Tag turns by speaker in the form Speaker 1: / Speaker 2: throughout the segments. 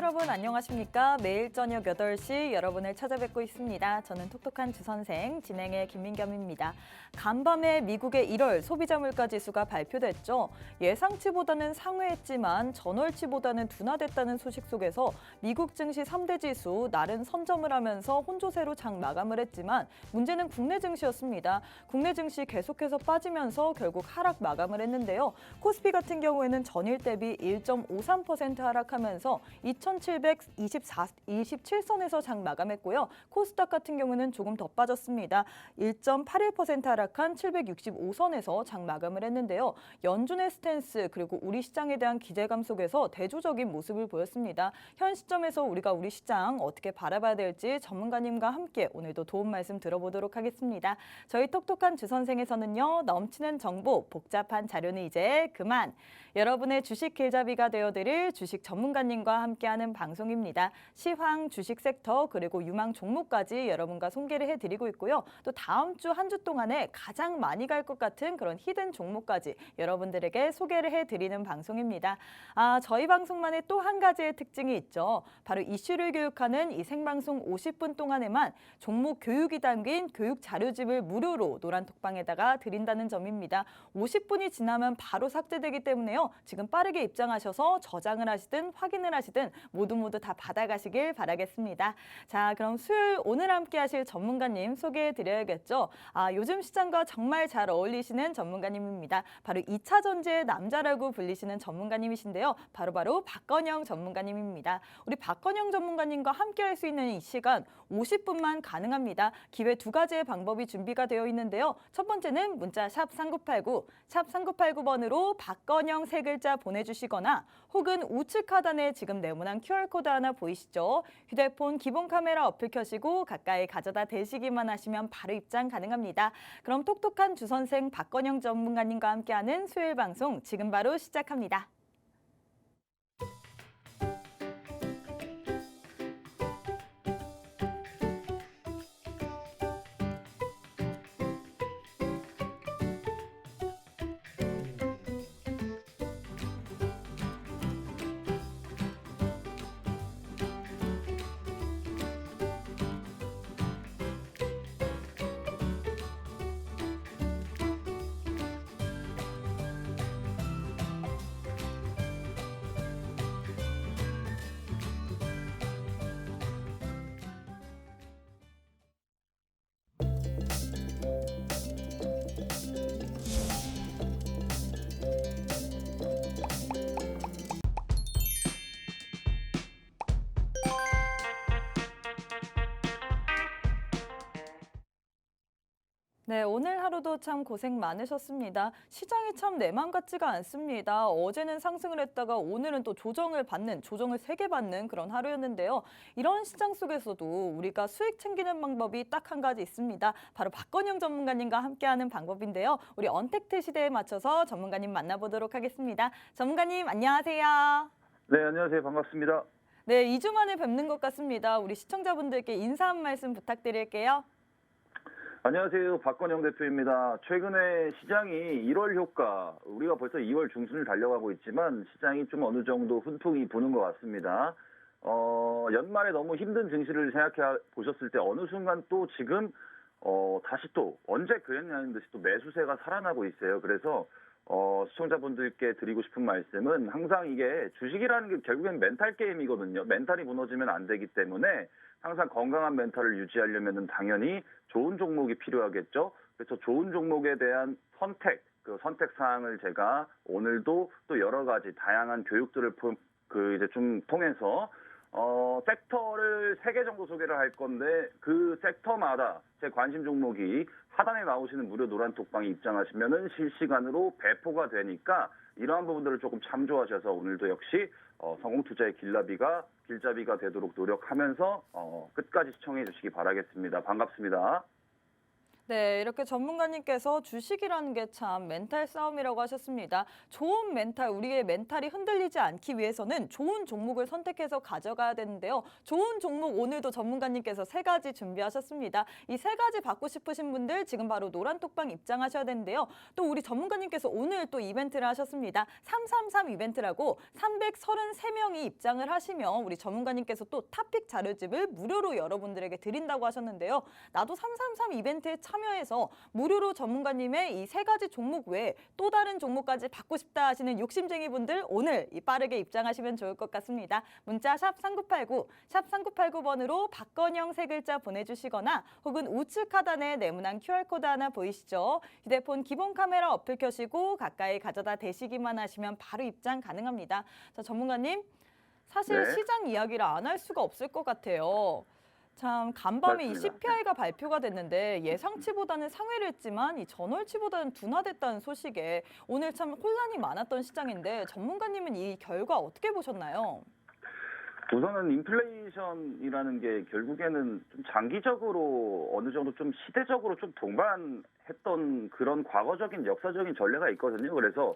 Speaker 1: 여러분 안녕하십니까? 매일 저녁 8시 여러분을 찾아뵙고 있습니다. 저는 똑똑한 주선생 진행의 김민겸입니다. 간밤에 미국의 1월 소비자 물가 지수가 발표됐죠. 예상치보다는 상회했지만 전월치보다는 둔화됐다는 소식 속에서 미국 증시 3대 지수 나른 선점을 하면서 혼조세로 장 마감을 했지만 문제는 국내 증시였습니다. 국내 증시 계속해서 빠지면서 결국 하락 마감을 했는데요. 코스피 같은 경우에는 전일 대비 1.53% 하락하면서 2,727선에서 장 마감했고요. 코스닥 같은 경우는 조금 더 빠졌습니다. 1.81% 하락한 765선에서 장 마감을 했는데요. 연준의 스탠스 그리고 우리 시장에 대한 기대감 속에서 대조적인 모습을 보였습니다. 현 시점에서 우리가 우리 시장 어떻게 바라봐야 될지 전문가님과 함께 오늘도 도움 말씀 들어보도록 하겠습니다. 저희 똑똑한 주선생에서는요. 넘치는 정보, 복잡한 자료는 이제 그만! 여러분의 주식 길잡이가 되어드릴 주식 전문가님과 함께하는 방송입니다. 시황, 주식 섹터, 그리고 유망 종목까지 여러분과 소개를 해드리고 있고요. 또 다음 주 한 주 동안에 가장 많이 갈 것 같은 그런 히든 종목까지 여러분들에게 소개를 해드리는 방송입니다. 저희 방송만의 또 한 가지의 특징이 있죠. 바로 이슈를 교육하는 이 생방송 50분 동안에만 종목 교육이 담긴 교육 자료집을 무료로 노란톡방에다가 드린다는 점입니다. 50분이 지나면 바로 삭제되기 때문에요. 지금 빠르게 입장하셔서 저장을 하시든 확인을 하시든 모두 다 받아가시길 바라겠습니다. 자, 그럼 수요일 오늘 함께 하실 전문가님 소개해드려야겠죠. 요즘 시장과 정말 잘 어울리시는 전문가님입니다. 바로 2차 전지의 남자라고 불리시는 전문가님이신데요. 바로 박건영 전문가님입니다. 우리 박건영 전문가님과 함께 할 수 있는 이 시간 50분만 가능합니다. 기회 두 가지의 방법이 준비가 되어 있는데요. 첫 번째는 문자 샵 3989, 샵 3989번으로 박건영 세 글자 보내주시거나 혹은 우측 하단에 지금 네모난 QR코드 하나 보이시죠? 휴대폰 기본 카메라 어플 켜시고 가까이 가져다 대시기만 하시면 바로 입장 가능합니다. 그럼 똑똑한 주선생 박건영 전문가님과 함께하는 수요일 방송 지금 바로 시작합니다. 네, 오늘 하루도 참 고생 많으셨습니다. 시장이 참 내 맘 같지가 않습니다. 어제는 상승을 했다가 오늘은 또 조정을 3개 받는 그런 하루였는데요. 이런 시장 속에서도 우리가 수익 챙기는 방법이 딱 한 가지 있습니다. 바로 박건영 전문가님과 함께하는 방법인데요. 우리 언택트 시대에 맞춰서 전문가님 만나보도록 하겠습니다. 전문가님 안녕하세요.
Speaker 2: 네, 안녕하세요. 반갑습니다.
Speaker 1: 네, 2주 만에 뵙는 것 같습니다. 우리 시청자분들께 인사 한 말씀 부탁드릴게요.
Speaker 2: 안녕하세요. 박건영 대표입니다. 최근에 시장이 1월 효과, 우리가 벌써 2월 중순을 달려가고 있지만 시장이 좀 어느 정도 훈풍이 부는 것 같습니다. 연말에 너무 힘든 증시를 생각해 보셨을 때 어느 순간 또 지금 다시 또 언제 그랬냐는 듯이 또 매수세가 살아나고 있어요. 그래서 시청자분들께 드리고 싶은 말씀은 항상 이게 주식이라는 게 결국엔 멘탈 게임이거든요. 멘탈이 무너지면 안 되기 때문에 항상 건강한 멘탈을 유지하려면 당연히 좋은 종목이 필요하겠죠. 그래서 좋은 종목에 대한 그 선택 사항을 제가 오늘도 또 여러 가지 다양한 교육들을 이제 좀 통해서 섹터를 3개 정도 소개를 할 건데 그 섹터마다 제 관심 종목이 하단에 나오시는 무료 노란 톡방에 입장하시면은 실시간으로 배포가 되니까 이러한 부분들을 조금 참조하셔서 오늘도 역시 성공 투자의 길잡이가 되도록 노력하면서 끝까지 시청해 주시기 바라겠습니다. 반갑습니다.
Speaker 1: 네, 이렇게 전문가님께서 주식이라는 게 참 멘탈 싸움이라고 하셨습니다. 좋은 멘탈, 우리의 멘탈이 흔들리지 않기 위해서는 좋은 종목을 선택해서 가져가야 되는데요. 좋은 종목 오늘도 전문가님께서 3가지 준비하셨습니다. 이 3가지 받고 싶으신 분들 지금 바로 노란톡방 입장하셔야 되는데요. 또 우리 전문가님께서 오늘 또 이벤트를 하셨습니다. 333 이벤트라고 333명이 입장을 하시면 우리 전문가님께서 또 탑픽 자료집을 무료로 여러분들에게 드린다고 하셨는데요. 나도 333 이벤트에 참여해서 무료로 전문가님의 이 3가지 종목 외에 또 다른 종목까지 받고 싶다 하시는 욕심쟁이 분들 오늘 빠르게 입장하시면 좋을 것 같습니다. 문자 샵 3989, 샵 3989번으로 박건영 3글자 보내주시거나 혹은 우측 하단에 네모난 QR코드 하나 보이시죠? 휴대폰 기본 카메라 어플 켜시고 가까이 가져다 대시기만 하시면 바로 입장 가능합니다. 자, 전문가님, 사실
Speaker 2: 네.
Speaker 1: 시장 이야기를 안 할 수가 없을 것 같아요. 참 간밤에 이
Speaker 2: 맞습니다.
Speaker 1: CPI가 발표가 됐는데 예상치보다는 상회를 했지만 이 전월치보다는 둔화됐다는 소식에 오늘 참 혼란이 많았던 시장인데 전문가님은 이 결과 어떻게 보셨나요?
Speaker 2: 우선은 인플레이션이라는 게 결국에는 좀 장기적으로 어느 정도 좀 시대적으로 좀 동반했던 그런 과거적인 역사적인 전례가 있거든요. 그래서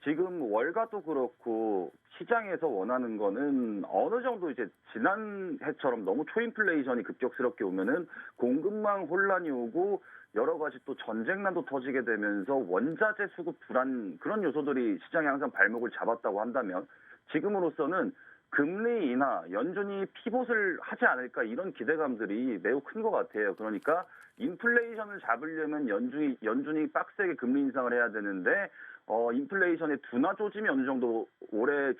Speaker 2: 지금 월가도 그렇고 시장에서 원하는 거는 어느 정도 이제 지난해처럼 너무 초인플레이션이 급격스럽게 오면은 공급망 혼란이 오고 여러 가지 또 전쟁난도 터지게 되면서 원자재 수급 불안 그런 요소들이 시장에 항상 발목을 잡았다고 한다면 지금으로서는 금리 인하, 연준이 피봇을 하지 않을까 이런 기대감들이 매우 큰 것 같아요. 그러니까 인플레이션을 잡으려면 연준이 빡세게 금리 인상을 해야 되는데 인플레이션의 둔화 조짐이 어느 정도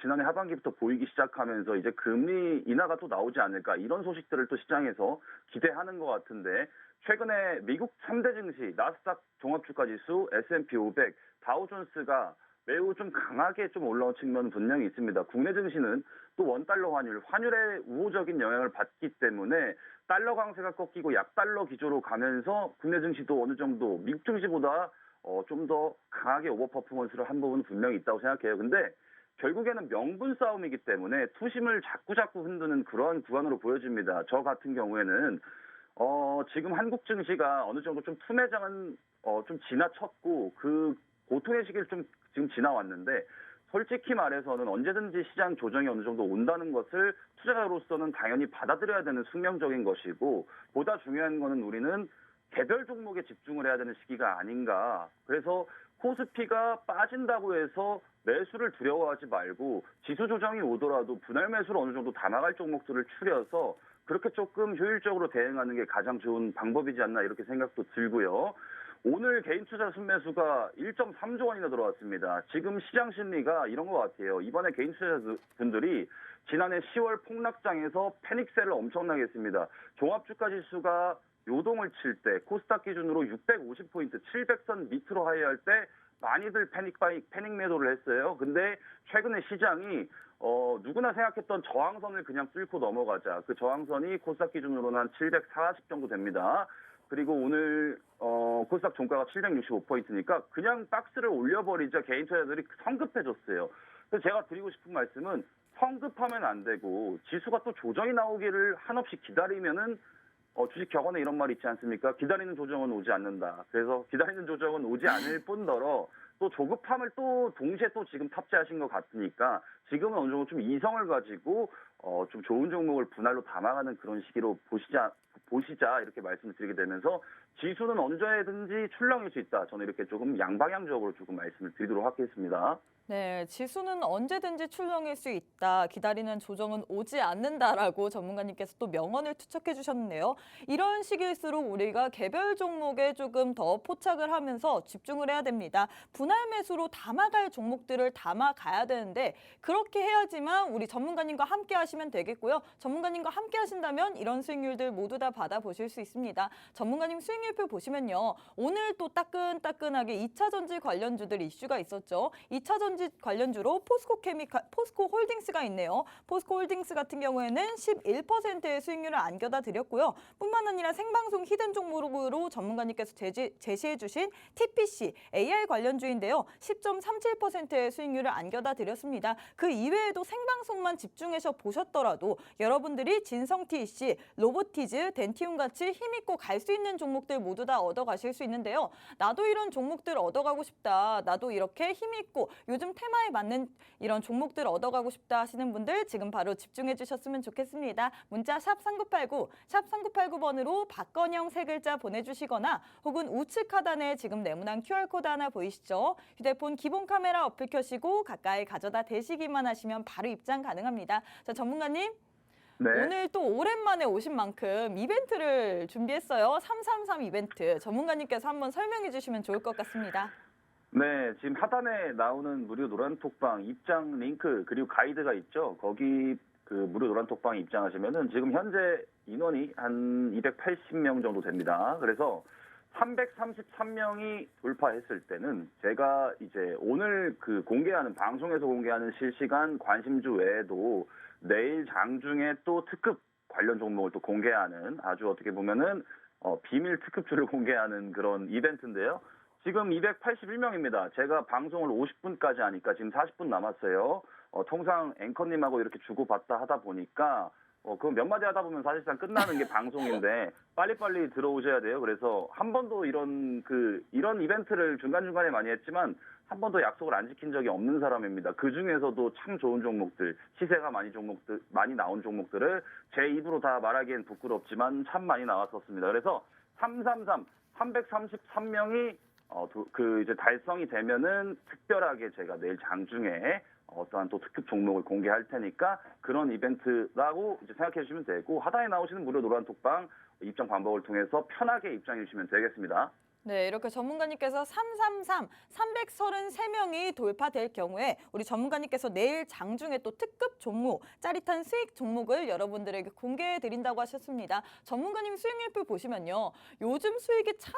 Speaker 2: 지난해 하반기부터 보이기 시작하면서 이제 금리 인하가 또 나오지 않을까 이런 소식들을 또 시장에서 기대하는 것 같은데 최근에 미국 3대 증시, 나스닥 종합주가지수, S&P 500, 다우존스가 매우 좀 강하게 좀 올라온 측면은 분명히 있습니다. 국내 증시는 또 원달러 환율의 우호적인 영향을 받기 때문에 달러 강세가 꺾이고 약달러 기조로 가면서 국내 증시도 어느 정도 미국 증시보다 좀 더 강하게 오버 퍼포먼스를 한 부분은 분명히 있다고 생각해요. 근데 결국에는 명분 싸움이기 때문에 투심을 자꾸 흔드는 그러한 구간으로 보여집니다. 저 같은 경우에는 지금 한국 증시가 어느 정도 좀 투매장은 좀 지나쳤고 그 고통의 시기를 좀 지금 지나왔는데 솔직히 말해서는 언제든지 시장 조정이 어느 정도 온다는 것을 투자자로서는 당연히 받아들여야 되는 숙명적인 것이고 보다 중요한 거는 우리는 개별 종목에 집중을 해야 되는 시기가 아닌가. 그래서 코스피가 빠진다고 해서 매수를 두려워하지 말고 지수 조정이 오더라도 분할 매수를 어느 정도 담아갈 종목들을 추려서 그렇게 조금 효율적으로 대응하는 게 가장 좋은 방법이지 않나 이렇게 생각도 들고요. 오늘 개인 투자 순매수가 1.3조 원이나 들어왔습니다. 지금 시장 심리가 이런 것 같아요. 이번에 개인 투자자분들이 지난해 10월 폭락장에서 패닉셀을 엄청나게 했습니다. 종합주가 지수가 요동을 칠 때 코스닥 기준으로 650포인트, 700선 밑으로 하회할 때 많이들 패닉 매도를 했어요. 근데 최근에 시장이 누구나 생각했던 저항선을 그냥 뚫고 넘어가자. 그 저항선이 코스닥 기준으로는 한 740 정도 됩니다. 그리고 오늘 코스닥 종가가 765포인트니까 그냥 박스를 올려버리자 개인 투자자들이 성급해졌어요. 그래서 제가 드리고 싶은 말씀은 성급하면 안 되고 지수가 또 조정이 나오기를 한없이 기다리면은 주식 격언에 이런 말이 있지 않습니까? 기다리는 조정은 오지 않는다. 그래서 기다리는 조정은 오지 않을 뿐더러 또 조급함을 또 동시에 또 지금 탑재하신 것 같으니까 지금은 어느 정도 좀 이성을 가지고 좀 좋은 종목을 분할로 담아가는 그런 시기로 보시자 이렇게 말씀을 드리게 되면서 지수는 언제든지 출렁일 수 있다. 저는 이렇게 조금 양방향적으로 조금 말씀을 드리도록 하겠습니다.
Speaker 1: 네, 지수는 언제든지 출렁일 수 있다. 기다리는 조정은 오지 않는다라고 전문가님께서 또 명언을 투척해 주셨는데요. 이런 시기일수록 우리가 개별 종목에 조금 더 포착을 하면서 집중을 해야 됩니다. 분할 매수로 담아갈 종목들을 담아가야 되는데 그렇게 해야지만 우리 전문가님과 함께 하시면 되겠고요. 전문가님과 함께 하신다면 이런 수익률들 모두 다 받아보실 수 있습니다. 전문가님 수익률표 보시면요. 오늘 또 따끈따끈하게 2차 전지 관련주들 이슈가 있었죠. 2차 전지 관련주로 포스코 홀딩스가 있네요. 포스코 홀딩스 같은 경우에는 11%의 수익률을 안겨다 드렸고요. 뿐만 아니라 생방송 히든 종목으로 전문가님께서 제시해 주신 TPC, AI 관련주인데요. 10.37%의 수익률을 안겨다 드렸습니다. 그 이외에도 생방송만 집중해서 보셨더라도 여러분들이 진성 TC, 로보티즈, 덴티움 같이 힘있고 갈 수 있는 종목들 종목들 모두 다 얻어가실 수 있는데요. 나도 이런 종목들 얻어가고 싶다. 나도 이렇게 힘있고 요즘 테마에 맞는 이런 종목들 얻어가고 싶다 하시는 분들 지금 바로 집중해 주셨으면 좋겠습니다. 문자 샵 3989, 샵 3989번으로 박건영 세 글자 보내주시거나 혹은 우측 하단에 지금 네모난 QR코드 하나 보이시죠? 휴대폰 기본 카메라 어플 켜시고 가까이 가져다 대시기만 하시면 바로 입장 가능합니다. 자, 전문가님.
Speaker 2: 네.
Speaker 1: 오늘 또 오랜만에 오신 만큼 이벤트를 준비했어요. 333 이벤트. 전문가님께서 한번 설명해 주시면 좋을 것 같습니다.
Speaker 2: 네, 지금 하단에 나오는 무료 노란톡방 입장 링크 그리고 가이드가 있죠. 거기 그 무료 노란톡방에 입장하시면은 지금 현재 인원이 한 280명 정도 됩니다. 그래서 333명이 돌파했을 때는 제가 이제 오늘 그 공개하는 방송에서 공개하는 실시간 관심주 외에도 내일 장중에 또 특급 관련 종목을 또 공개하는 아주 어떻게 보면은 비밀 특급주를 공개하는 그런 이벤트인데요. 지금 281명입니다. 제가 방송을 50분까지 하니까 지금 40분 남았어요. 통상 앵커님하고 이렇게 주고받다 하다 보니까 그 몇 마디 하다 보면 사실상 끝나는 게 방송인데 빨리빨리 들어오셔야 돼요. 그래서 한 번도 이런 이벤트를 중간중간에 많이 했지만 한 번도 약속을 안 지킨 적이 없는 사람입니다. 그 중에서도 참 좋은 종목들, 시세가 많이 나온 종목들을 제 입으로 다 말하기엔 부끄럽지만 참 많이 나왔었습니다. 그래서 333명이 이제 달성이 되면은 특별하게 제가 내일 장중에 어떠한 또 특급 종목을 공개할 테니까 그런 이벤트라고 이제 생각해 주시면 되고 하단에 나오시는 무료 노란톡방 입장 방법을 통해서 편하게 입장해 주시면 되겠습니다.
Speaker 1: 네, 이렇게 전문가님께서 333명이 돌파될 경우에 우리 전문가님께서 내일 장중에 또 특급 종목, 짜릿한 수익 종목을 여러분들에게 공개해 드린다고 하셨습니다. 전문가님 수익률표 보시면요. 요즘 수익이 참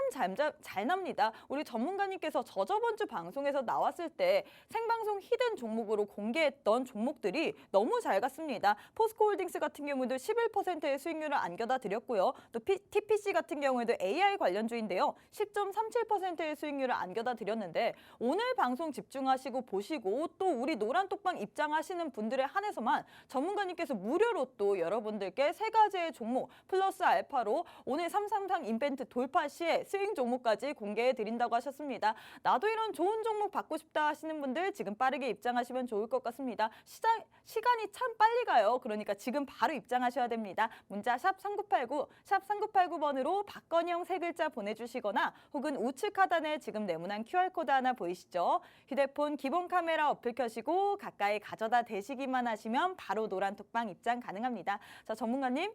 Speaker 1: 잘 납니다. 우리 전문가님께서 저번 주 방송에서 나왔을 때 생방송 히든 종목으로 공개했던 종목들이 너무 잘 갔습니다. 포스코홀딩스 같은 경우도 11%의 수익률을 안겨다 드렸고요. 또 TPC 같은 경우에도 AI 관련주인데요. 10.37%의 수익률을 안겨다 드렸는데 오늘 방송 집중하시고 보시고 또 우리 노란톡방 입장하시는 분들에 한해서만 전문가님께서 무료로 또 여러분들께 세 가지의 종목 플러스 알파로 오늘 333 이벤트 돌파 시에 수익 종목까지 공개해 드린다고 하셨습니다. 나도 이런 좋은 종목 받고 싶다 하시는 분들 지금 빠르게 입장하시면 좋을 것 같습니다. 시간이 참 빨리 가요. 그러니까 지금 바로 입장하셔야 됩니다. 문자 샵 3989, 샵 3989번으로 박건영 세 글자 보내주시거나 혹은 우측 하단에 지금 네모난 QR코드 하나 보이시죠? 휴대폰 기본 카메라 어플 켜시고 가까이 가져다 대시기만 하시면 바로 노란톡방 입장 가능합니다. 자, 전문가님.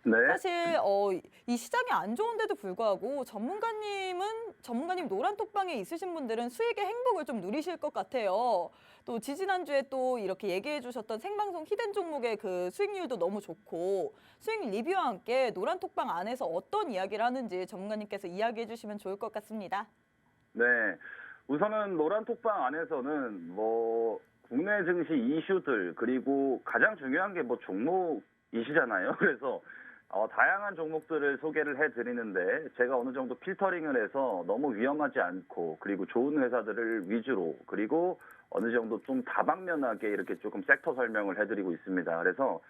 Speaker 2: 네.
Speaker 1: 사실 이 시장이 안 좋은데도 불구하고 전문가님 노란톡방에 있으신 분들은 수익의 행복을 좀 누리실 것 같아요. 또 지지난주에 또 이렇게 얘기해 주셨던 생방송 히든 종목의 그 수익률도 너무 좋고 수익 리뷰와 함께 노란톡방 안에서 어떤 이야기를 하는지 전문가님께서 이야기해 주시면 좋을 것 같습니다.
Speaker 2: 네. 우선은 노란톡방 안에서는 국내 증시 이슈들 그리고 가장 중요한 게 종목이시잖아요. 그래서 다양한 종목들을 소개를 해드리는데 제가 어느 정도 필터링을 해서 너무 위험하지 않고 그리고 좋은 회사들을 위주로 그리고 어느 정도 좀 다방면하게 이렇게 조금 섹터 설명을 해드리고 있습니다. 그래서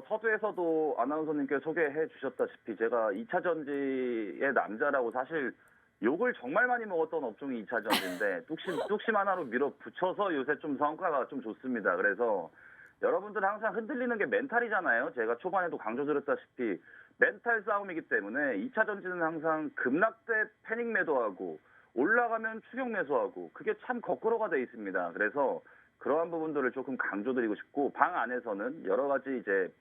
Speaker 2: 서두에서도 아나운서님께 소개해 주셨다시피 제가 2차 전지의 남자라고 사실 욕을 정말 많이 먹었던 업종이 2차 전지인데 뚝심 하나로 밀어붙여서 요새 좀 성과가 좀 좋습니다. 그래서 여러분들 항상 흔들리는 게 멘탈이잖아요. 제가 초반에도 강조드렸다시피 멘탈 싸움이기 때문에 2차 전지는 항상 급락 때 패닉 매도하고 올라가면 추격 매수하고 그게 참 거꾸로가 돼 있습니다. 그래서 그러한 부분들을 조금 강조드리고 싶고 방 안에서는 여러 가지 이제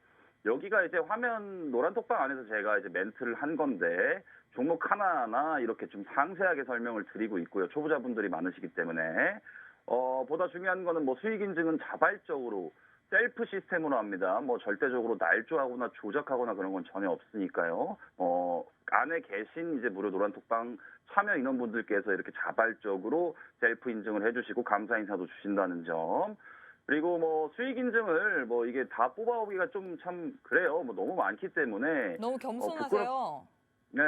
Speaker 2: 여기가 이제 화면 노란톡방 안에서 제가 이제 멘트를 한 건데 종목 하나하나 이렇게 좀 상세하게 설명을 드리고 있고요. 초보자분들이 많으시기 때문에 보다 중요한 거는 수익 인증은 자발적으로 셀프 시스템으로 합니다. 절대적으로 날조하거나 조작하거나 그런 건 전혀 없으니까요. 안에 계신 이제 무료 노란톡방 참여 인원분들께서 이렇게 자발적으로 셀프 인증을 해주시고 감사 인사도 주신다는 점. 그리고 수익 인증을 이게 다 뽑아오기가 좀 참 그래요. 너무 많기 때문에
Speaker 1: 너무 겸손하세요.
Speaker 2: 네,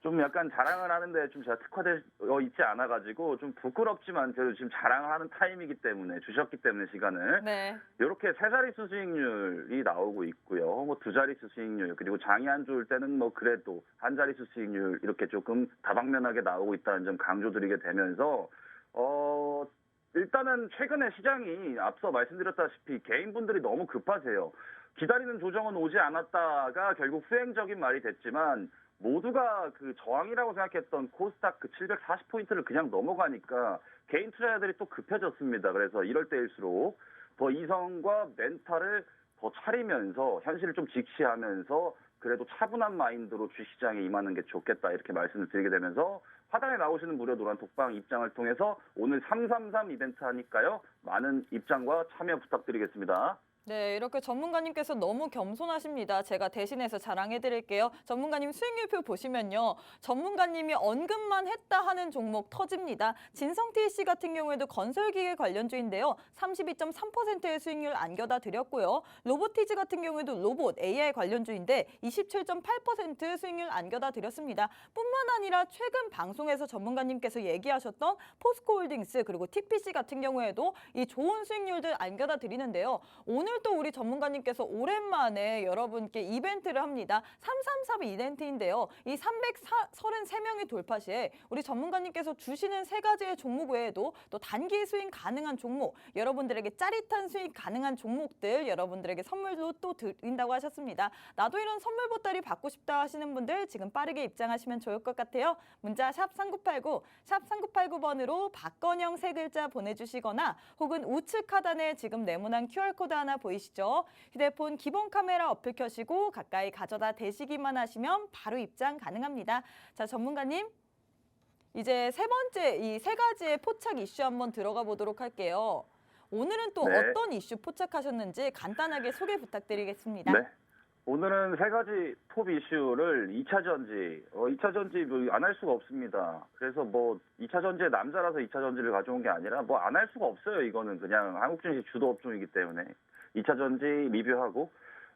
Speaker 2: 좀 약간 자랑을 하는데 좀 제가 특화되어 있지 않아가지고 좀 부끄럽지만 그래도 지금 자랑을 하는 타임이기 때문에 주셨기 때문에 시간을
Speaker 1: 네.
Speaker 2: 이렇게 세 자릿수 수익률이 나오고 있고요. 뭐 두 자릿수 수익률 그리고 장이 안 좋을 때는 뭐 그래도 한 자릿수 수익률 이렇게 조금 다방면하게 나오고 있다는 점 강조드리게 되면서 일단은 최근에 시장이 앞서 말씀드렸다시피 개인분들이 너무 급하세요. 기다리는 조정은 오지 않았다가 결국 수행적인 말이 됐지만 모두가 그 저항이라고 생각했던 코스닥 그 740포인트를 그냥 넘어가니까 개인 투자자들이 또 급해졌습니다. 그래서 이럴 때일수록 더 이성과 멘탈을 더 차리면서 현실을 좀 직시하면서 그래도 차분한 마인드로 주시장에 임하는 게 좋겠다 이렇게 말씀을 드리게 되면서 화단에 나오시는 무료 노란 톡방 입장을 통해서 오늘 333 이벤트 하니까요. 많은 입장과 참여 부탁드리겠습니다.
Speaker 1: 네, 이렇게 전문가님께서 너무 겸손하십니다. 제가 대신해서 자랑해드릴게요. 전문가님 수익률표 보시면요. 전문가님이 언급만 했다 하는 종목 터집니다. 진성TC 같은 경우에도 건설기계 관련주인데요. 32.3%의 수익률 안겨다 드렸고요. 로보티즈 같은 경우에도 로봇 AI 관련주인데 27.8% 수익률 안겨다 드렸습니다. 뿐만 아니라 최근 방송에서 전문가님께서 얘기하셨던 포스코홀딩스 그리고 TPC 같은 경우에도 이 좋은 수익률들 안겨다 드리는데요. 오늘 또 우리 전문가님께서 오랜만에 여러분께 이벤트를 합니다. 333 이벤트인데요. 이 333명의 돌파 시에 우리 전문가님께서 주시는 세 가지의 종목 외에도 또 단기 수익 가능한 종목, 여러분들에게 짜릿한 수익 가능한 종목들 여러분들에게 선물도 또 드린다고 하셨습니다. 나도 이런 선물 보따리 받고 싶다 하시는 분들 지금 빠르게 입장하시면 좋을 것 같아요. 문자 샵 3989, 샵 3989번으로 박건영 세 글자 보내주시거나 혹은 우측 하단에 지금 네모난 QR코드 하나 보이시죠? 휴대폰 기본 카메라 어플 켜시고 가까이 가져다 대시기만 하시면 바로 입장 가능합니다. 자, 전문가님. 이제 세 번째 이 세 가지의 포착 이슈 한번 들어가 보도록 할게요. 오늘은 또
Speaker 2: 네.
Speaker 1: 어떤 이슈 포착하셨는지 간단하게 소개 부탁드리겠습니다.
Speaker 2: 네. 오늘은 세 가지 톱 이슈를 2차 전지, 2차 전지 안 할 수가 없습니다. 그래서 뭐 2차 전지의 남자라서 2차 전지를 가져온 게 아니라 뭐 안 할 수가 없어요. 이거는 그냥 한국 증시 주도 업종이기 때문에 2차 전지 리뷰하고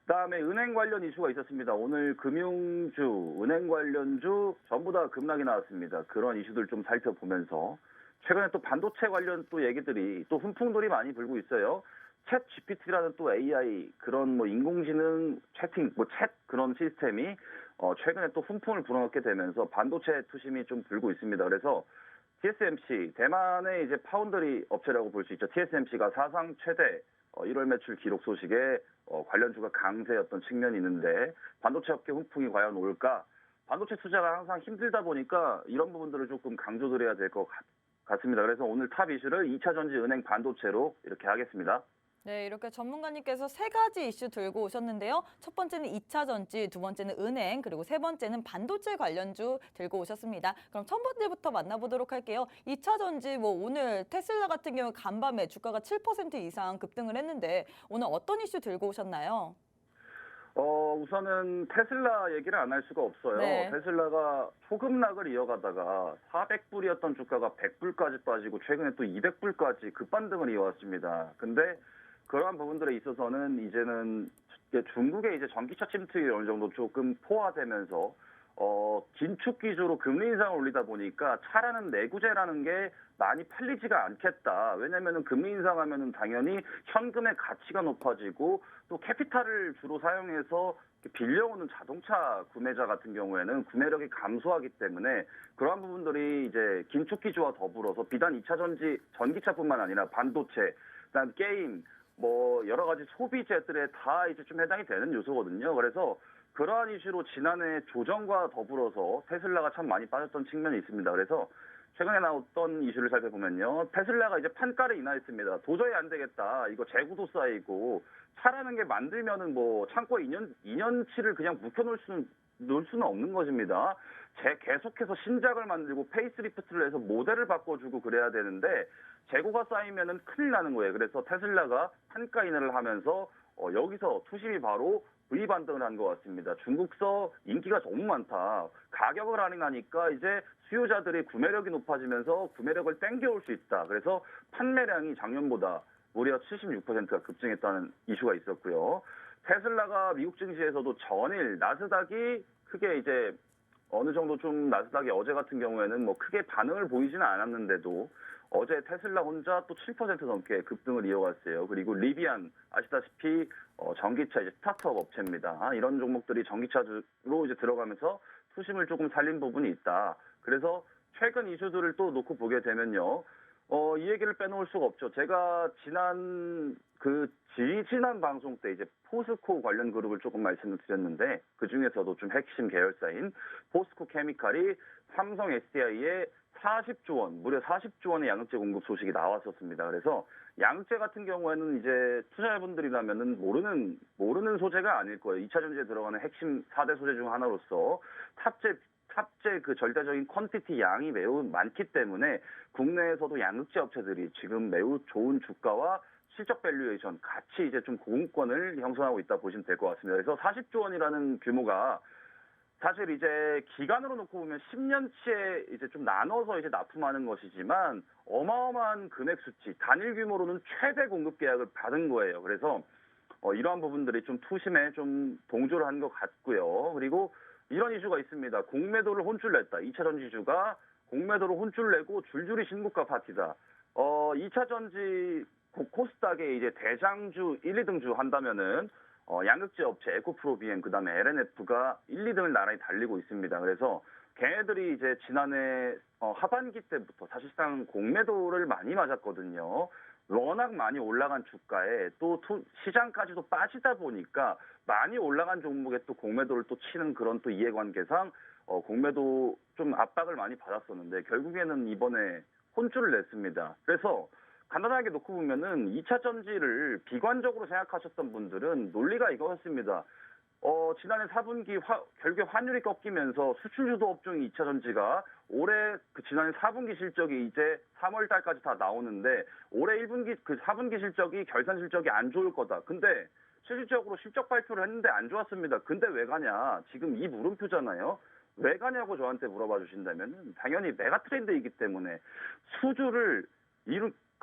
Speaker 2: 그다음에 은행 관련 이슈가 있었습니다. 오늘 금융주, 은행 관련주 전부 다 급락이 나왔습니다. 그런 이슈들 좀 살펴보면서 최근에 또 반도체 관련 또 얘기들이 또 훈풍돌이 많이 불고 있어요. 챗 GPT라는 또 AI 그런 뭐 인공지능 채팅 뭐 챗 그런 시스템이 최근에 또 훈풍을 불어넣게 되면서 반도체 투심이 좀 불고 있습니다. 그래서 TSMC 대만의 이제 파운드리 업체라고 볼 수 있죠. TSMC가 사상 최대 1월 매출 기록 소식에 관련주가 강세였던 측면이 있는데 반도체 업계 훈풍이 과연 올까? 반도체 투자가 항상 힘들다 보니까 이런 부분들을 조금 강조드려야 될 것 같습니다. 그래서 오늘 탑 이슈를 2차 전지 은행 반도체로 이렇게 하겠습니다.
Speaker 1: 네, 이렇게 전문가님께서 세 가지 이슈 들고 오셨는데요. 첫 번째는 2차 전지, 두 번째는 은행, 그리고 세 번째는 반도체 관련주 들고 오셨습니다. 그럼 첫 번째부터 만나보도록 할게요. 2차 전지, 뭐 오늘 테슬라 같은 경우 간밤에 주가가 7% 이상 급등을 했는데 오늘 어떤 이슈 들고 오셨나요?
Speaker 2: 우선은 테슬라 얘기를 안 할 수가 없어요.
Speaker 1: 네.
Speaker 2: 테슬라가 초급락을 이어가다가 400불이었던 주가가 100불까지 빠지고 최근에 또 200불까지 급반등을 이어왔습니다. 근데 그러한 부분들에 있어서는 이제는 중국의 이제 전기차 침투율이 어느 정도 조금 포화되면서 긴축 기조로 금리 인상을 올리다 보니까 차라는 내구재라는 게 많이 팔리지가 않겠다. 왜냐면은 금리 인상하면은 당연히 현금의 가치가 높아지고 또 캐피탈을 주로 사용해서 빌려오는 자동차 구매자 같은 경우에는 구매력이 감소하기 때문에 그러한 부분들이 이제 긴축 기조와 더불어서 비단 2차 전기차뿐만 아니라 반도체, 그다음 게임, 뭐 여러 가지 소비재들에 다 이제 좀 해당이 되는 요소거든요. 그래서 그러한 이슈로 지난해 조정과 더불어서 테슬라가 참 많이 빠졌던 측면이 있습니다. 그래서 최근에 나왔던 이슈를 살펴보면요. 테슬라가 이제 판가를 인하했습니다. 도저히 안 되겠다. 이거 재고도 쌓이고 차라는 게 만들면은 뭐 창고에 2년치를 그냥 묵혀놓을 수는 없는 것입니다. 계속해서 신작을 만들고 페이스리프트를 해서 모델을 바꿔주고 그래야 되는데 재고가 쌓이면은 큰일 나는 거예요. 그래서 테슬라가 판가 인하를 하면서 여기서 투심이 바로 V 반등을 한 것 같습니다. 중국서 인기가 너무 많다. 가격을 할인하니까 이제 수요자들의 구매력이 높아지면서 구매력을 땡겨올 수 있다. 그래서 판매량이 작년보다 무려 76%가 급증했다는 이슈가 있었고요. 테슬라가 미국 증시에서도 전일 나스닥이 크게 이제 어느 정도 좀 나스닥이 어제 같은 경우에는 뭐 크게 반응을 보이지는 않았는데도 어제 테슬라 혼자 또 7% 넘게 급등을 이어갔어요. 그리고 리비안 아시다시피 전기차 이제 스타트업 업체입니다. 이런 종목들이 전기차로 이제 들어가면서 투심을 조금 살린 부분이 있다. 그래서 최근 이슈들을 또 놓고 보게 되면요. 이 얘기를 빼놓을 수가 없죠. 제가 지난 방송 때 이제 포스코 관련 그룹을 조금 말씀을 드렸는데 그 중에서도 좀 핵심 계열사인 포스코 케미칼이 삼성 SDI에 40조 원, 무려 40조 원의 양극재 공급 소식이 나왔었습니다. 그래서 양극재 같은 경우에는 이제 투자자분들이라면은 모르는 소재가 아닐 거예요. 2차 전지에 들어가는 핵심 4대 소재 중 하나로서 탑재 그 절대적인 퀀티티 양이 매우 많기 때문에 국내에서도 양극재 업체들이 지금 매우 좋은 주가와 실적 밸류에이션 같이 이제 좀 공급권을 형성하고 있다 보시면 될 것 같습니다. 그래서 40조 원이라는 규모가 사실 이제 기간으로 놓고 보면 10년치에 이제 좀 나눠서 이제 납품하는 것이지만 어마어마한 금액 수치, 단일 규모로는 최대 공급 계약을 받은 거예요. 그래서 이러한 부분들이 좀 투심에 좀 동조를 한 것 같고요. 그리고 이런 이슈가 있습니다. 공매도를 혼쭐 냈다. 2차 전지주가 공매도를 혼쭐 내고 줄줄이 신고가 파티다. 2차 전지 코스닥의 이제 대장주 1, 2등주 한다면은 양극재 업체 에코프로 비엠 그다음에 LNF가 1, 2등을 나란히 달리고 있습니다. 그래서 걔네들이 이제 지난해 하반기 때부터 사실상 공매도를 많이 맞았거든요. 워낙 많이 올라간 주가에 또 시장까지도 빠지다 보니까 많이 올라간 종목에 또 공매도를 또 치는 그런 또 이해관계상 공매도 좀 압박을 많이 받았었는데 결국에는 이번에 혼쭐을 냈습니다. 그래서 간단하게 놓고 보면은 2차 전지를 비관적으로 생각하셨던 분들은 논리가 이거였습니다. 지난해 4분기 결국에 환율이 꺾이면서 수출주도 업종인 2차 전지가 올해 지난해 4분기 실적이 이제 3월 달까지 다 나오는데 올해 1분기 4분기 실적이 결산 실적이 안 좋을 거다. 근데 실질적으로 실적 발표를 했는데 안 좋았습니다. 근데 왜 가냐? 지금 이 물음표잖아요. 왜 가냐고 저한테 물어봐 주신다면 당연히 메가 트렌드이기 때문에 수주를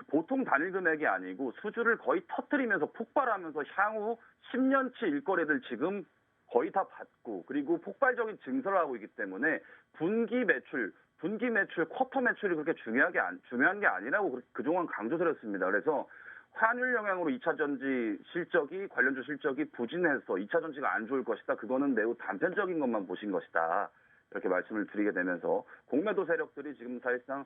Speaker 2: 보통 단일 금액이 아니고 수주를 거의 터뜨리면서 폭발하면서 향후 10년치 일거래들 지금 거의 다 받고 그리고 폭발적인 증설을 하고 있기 때문에 분기 매출, 쿼터 매출이 그렇게 중요한 게 아니라고 그동안 강조드렸습니다. 그래서 환율 영향으로 2차 전지 실적이 관련주 실적이 부진해서 2차 전지가 안 좋을 것이다. 그거는 매우 단편적인 것만 보신 것이다. 이렇게 말씀을 드리게 되면서 공매도 세력들이 지금 사실상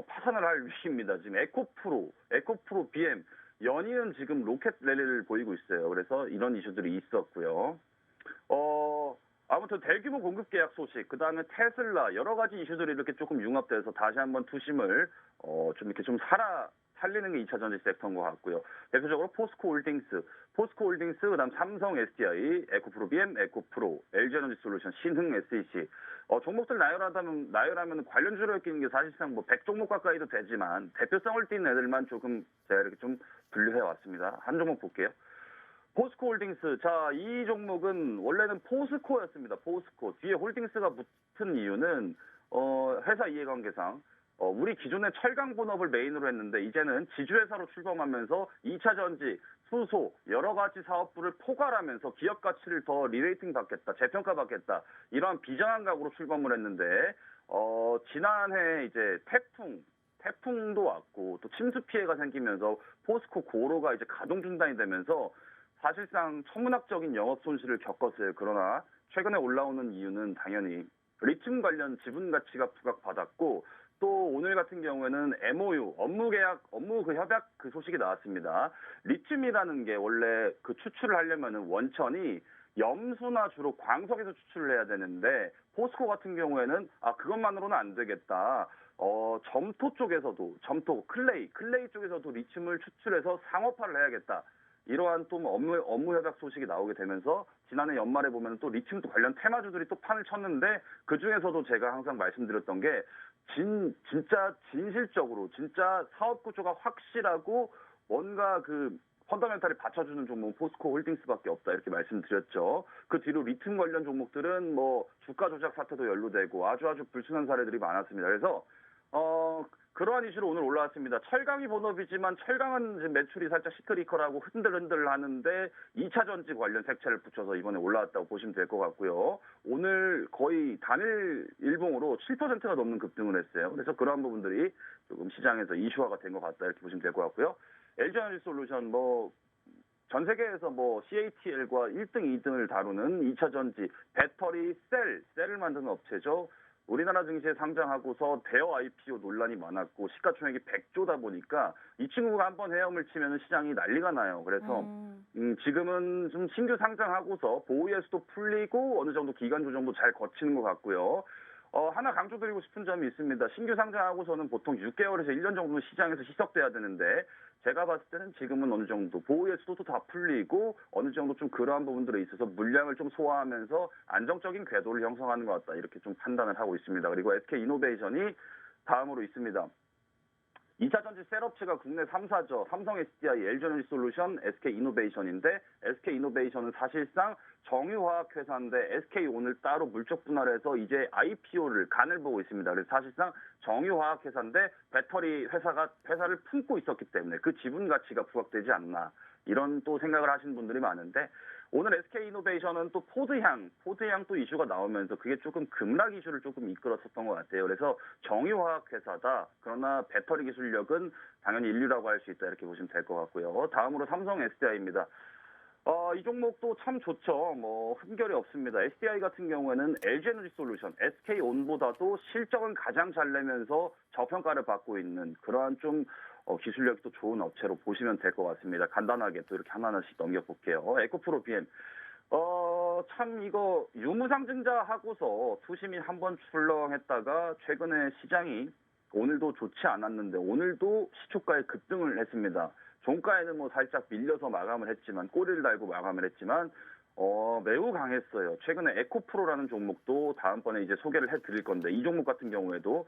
Speaker 2: 파산을 할 위기입니다. 지금 에코프로 BM 연이은 지금 로켓 랠리를 보이고 있어요. 그래서 이런 이슈들이 있었고요. 아무튼 대규모 공급 계약 소식, 그 다음에 테슬라 여러 가지 이슈들이 이렇게 조금 융합돼서 다시 한번 투심을 좀 이렇게 좀 살리는 게 2차 전지 섹터인 것 같고요. 대표적으로 포스코 홀딩스, 그다음 삼성 SDI, 에코프로 BM, 에코프로, LG에너지 솔루션, 신흥 SEC. 종목들 나열하면 관련주로 끼는 게 사실상 뭐 100종목 가까이도 되지만 대표성을 띈 애들만 조금 제가 이렇게 좀 분류해 왔습니다. 한 종목 볼게요. 포스코 홀딩스. 자, 이 종목은 원래는 포스코였습니다. 포스코. 뒤에 홀딩스가 붙은 이유는 회사 이해관계상 우리 기존의 철강 본업을 메인으로 했는데 이제는 지주회사로 출범하면서 2차 전지, 수소 여러 가지 사업부를 포괄하면서 기업 가치를 더 리레이팅 받겠다, 재평가 받겠다 이러한 비전한 각오로 출범을 했는데 지난해 이제 태풍도 왔고 또 침수 피해가 생기면서 포스코 고로가 이제 가동 중단이 되면서 사실상 천문학적인 영업 손실을 겪었어요. 그러나 최근에 올라오는 이유는 당연히 리튬 관련 지분 가치가 부각받았고 또 오늘 같은 경우에는 MOU, 업무 협약 소식이 나왔습니다. 리튬이라는 게 원래 추출을 하려면은 원천이 염수나 주로 광석에서 추출을 해야 되는데 포스코 같은 경우에는 그것만으로는 안 되겠다. 점토 쪽에서도 클레이 쪽에서도 리튬을 추출해서 상업화를 해야겠다. 이러한 또 업무 협약 소식이 나오게 되면서 지난해 연말에 보면 또 리튬 관련 테마주들이 또 판을 쳤는데 그 중에서도 제가 항상 말씀드렸던 게 진짜 진실적으로 진짜 사업 구조가 확실하고 뭔가 펀더멘탈이 받쳐주는 종목은 포스코 홀딩스밖에 없다 이렇게 말씀드렸죠. 그 뒤로 리튬 관련 종목들은 뭐 주가 조작 사태도 연루되고 아주 불순한 사례들이 많았습니다. 그래서 그러한 이슈로 오늘 올라왔습니다. 철강이 본업이지만 철강은 지금 매출이 살짝 시크리컬하고 흔들흔들 하는데 2차 전지 관련 색채를 붙여서 이번에 올라왔다고 보시면 될 것 같고요. 오늘 거의 단일 일봉으로 7%가 넘는 급등을 했어요. 그래서 그러한 부분들이 조금 시장에서 이슈화가 된 것 같다 이렇게 보시면 될 것 같고요. LG에너지솔루션 전 세계에서 CATL과 1등, 2등을 다루는 2차 전지 배터리 셀을 만드는 업체죠. 우리나라 증시에 상장하고서 대여 IPO 논란이 많았고 시가총액이 100조다 보니까 이 친구가 한번 헤엄을 치면 시장이 난리가 나요. 그래서 지금은 좀 신규 상장하고서 보유예수도 풀리고 어느 정도 기간 조정도 잘 거치는 것 같고요. 하나 강조드리고 싶은 점이 있습니다. 신규 상장하고서는 보통 6개월에서 1년 정도는 시장에서 희석돼야 되는데 제가 봤을 때는 지금은 어느 정도 보유의 수도도 다 풀리고 어느 정도 좀 그러한 부분들에 있어서 물량을 좀 소화하면서 안정적인 궤도를 형성하는 것 같다. 이렇게 좀 판단을 하고 있습니다. 그리고 SK이노베이션이 다음으로 있습니다. 2차 전지 셀업체가 국내 3사죠. 삼성 SDI, LG에너지솔루션, SK이노베이션인데 SK이노베이션은 사실상 정유화학 회사인데 SK 오늘 따로 물적 분할해서 이제 IPO를 간을 보고 있습니다. 그래서 사실상 정유화학 회사인데 배터리 회사를 품고 있었기 때문에 그 지분 가치가 부각되지 않나 이런 또 생각을 하시는 분들이 많은데 오늘 SK이노베이션은 또 포드향 또 이슈가 나오면서 그게 조금 급락 이슈를 조금 이끌었었던 것 같아요. 그래서 정유화학 회사다. 그러나 배터리 기술력은 당연히 인류라고 할 수 있다. 이렇게 보시면 될 것 같고요. 다음으로 삼성 SDI입니다. 이 종목도 참 좋죠. 흠결이 없습니다. SDI 같은 경우에는 LG에너지솔루션, SK온보다도 실적은 가장 잘 내면서 저평가를 받고 있는 그러한 좀 기술력이 또 좋은 업체로 보시면 될 것 같습니다. 간단하게 또 이렇게 하나하나씩 넘겨볼게요. 에코프로 BM. 참 이거 유무상증자 하고서 투심이 한번 출렁했다가 최근에 시장이 오늘도 좋지 않았는데 오늘도 시초가에 급등을 했습니다. 종가에는 살짝 밀려서 마감을 했지만 꼬리를 달고 마감을 했지만 매우 강했어요. 최근에 에코프로라는 종목도 다음번에 이제 소개를 해드릴 건데 이 종목 같은 경우에도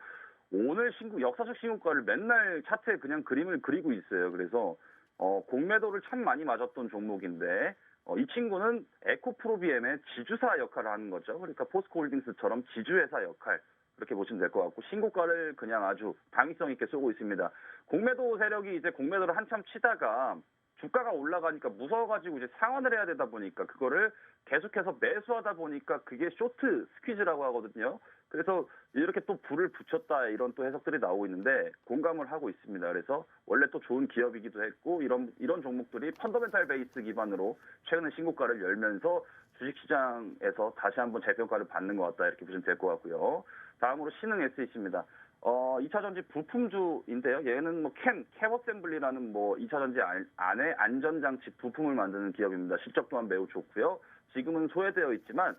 Speaker 2: 오늘 역사적 신고가를 맨날 차트에 그냥 그림을 그리고 있어요. 그래서 공매도를 참 많이 맞았던 종목인데 이 친구는 에코프로비엠의 지주사 역할을 하는 거죠. 그러니까 포스코홀딩스처럼 지주회사 역할 그렇게 보시면 될 것 같고 신고가를 그냥 아주 당위성 있게 쏘고 있습니다. 공매도 세력이 이제 공매도를 한참 치다가 주가가 올라가니까 무서워가지고 이제 상환을 해야 되다 보니까 그거를 계속해서 매수하다 보니까 그게 쇼트 스퀴즈라고 하거든요. 그래서 이렇게 또 불을 붙였다 이런 또 해석들이 나오고 있는데 공감을 하고 있습니다. 그래서 원래 또 좋은 기업이기도 했고 이런 종목들이 펀더멘탈 베이스 기반으로 최근에 신고가를 열면서 주식시장에서 다시 한번 재평가를 받는 것 같다 이렇게 보시면 될 것 같고요. 다음으로 신흥 SEC입니다. 2차 전지 부품주인데요. 얘는 캡어셈블리라는 2차 전지 안에 안전장치 부품을 만드는 기업입니다. 실적 또한 매우 좋고요. 지금은 소외되어 있지만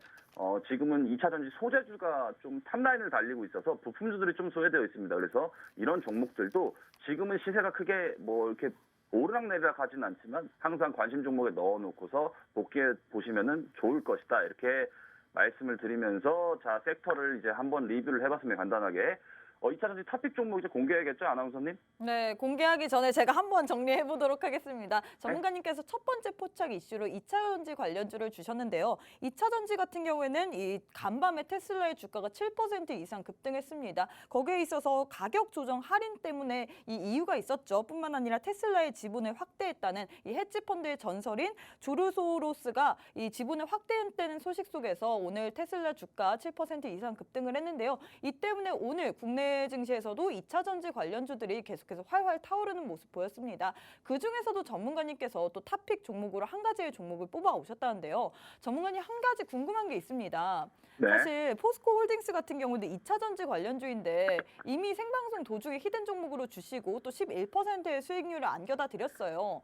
Speaker 2: 지금은 2차 전지 소재주가 좀 탑라인을 달리고 있어서 부품주들이 좀 소외되어 있습니다. 그래서 이런 종목들도 지금은 시세가 크게 이렇게 오르락내리락 하진 않지만 항상 관심 종목에 넣어놓고서 복귀해 보시면은 좋을 것이다. 이렇게 말씀을 드리면서 자 섹터를 이제 한번 리뷰를 해봤습니다. 간단하게. 2차 전지 탑픽 종목 이제 공개해야겠죠, 아나운서님?
Speaker 1: 네, 공개하기 전에 제가 한번 정리해 보도록 하겠습니다. 전문가님께서 첫 번째 포착 이슈로 2차 전지 관련주를 주셨는데요. 2차 전지 같은 경우에는 이 간밤에 테슬라의 주가가 7% 이상 급등했습니다. 거기에 있어서 가격 조정 할인 때문에 이 이유가 있었죠. 뿐만 아니라 테슬라의 지분을 확대했다는 이 헤지펀드의 전설인 조르소로스가 이 지분을 확대했다는 소식 속에서 오늘 테슬라 주가 7% 이상 급등을 했는데요. 이 때문에 오늘 국내 증시에서도 2차 전지 관련주들이 계속해서 활활 타오르는 모습 보였습니다. 그중에서도 전문가님께서 또 탑픽 종목으로 한 가지의 종목을 뽑아 오셨다는데요. 전문가님 한 가지 궁금한 게 있습니다.
Speaker 2: 네.
Speaker 1: 사실 포스코홀딩스 같은 경우도 2차 전지 관련주인데 이미 생방송 도중에 히든 종목으로 주시고 또 11%의 수익률을 안겨다 드렸어요.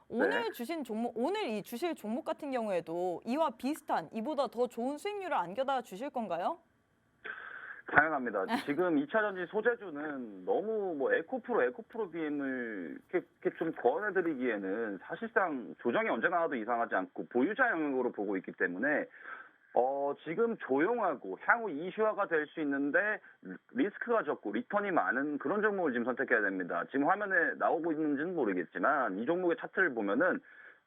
Speaker 1: 오늘 이 주실 종목 같은 경우에도 이와 비슷한 이보다 더 좋은 수익률을 안겨다 주실 건가요?
Speaker 2: 당연합니다. 지금 2차 전지 소재주는 너무 에코프로 BM을 이렇게 좀 권해드리기에는 사실상 조정이 언제나 나도 이상하지 않고 보유자 영역으로 보고 있기 때문에 지금 조용하고 향후 이슈화가 될 수 있는데 리스크가 적고 리턴이 많은 그런 종목을 지금 선택해야 됩니다. 지금 화면에 나오고 있는지는 모르겠지만 이 종목의 차트를 보면은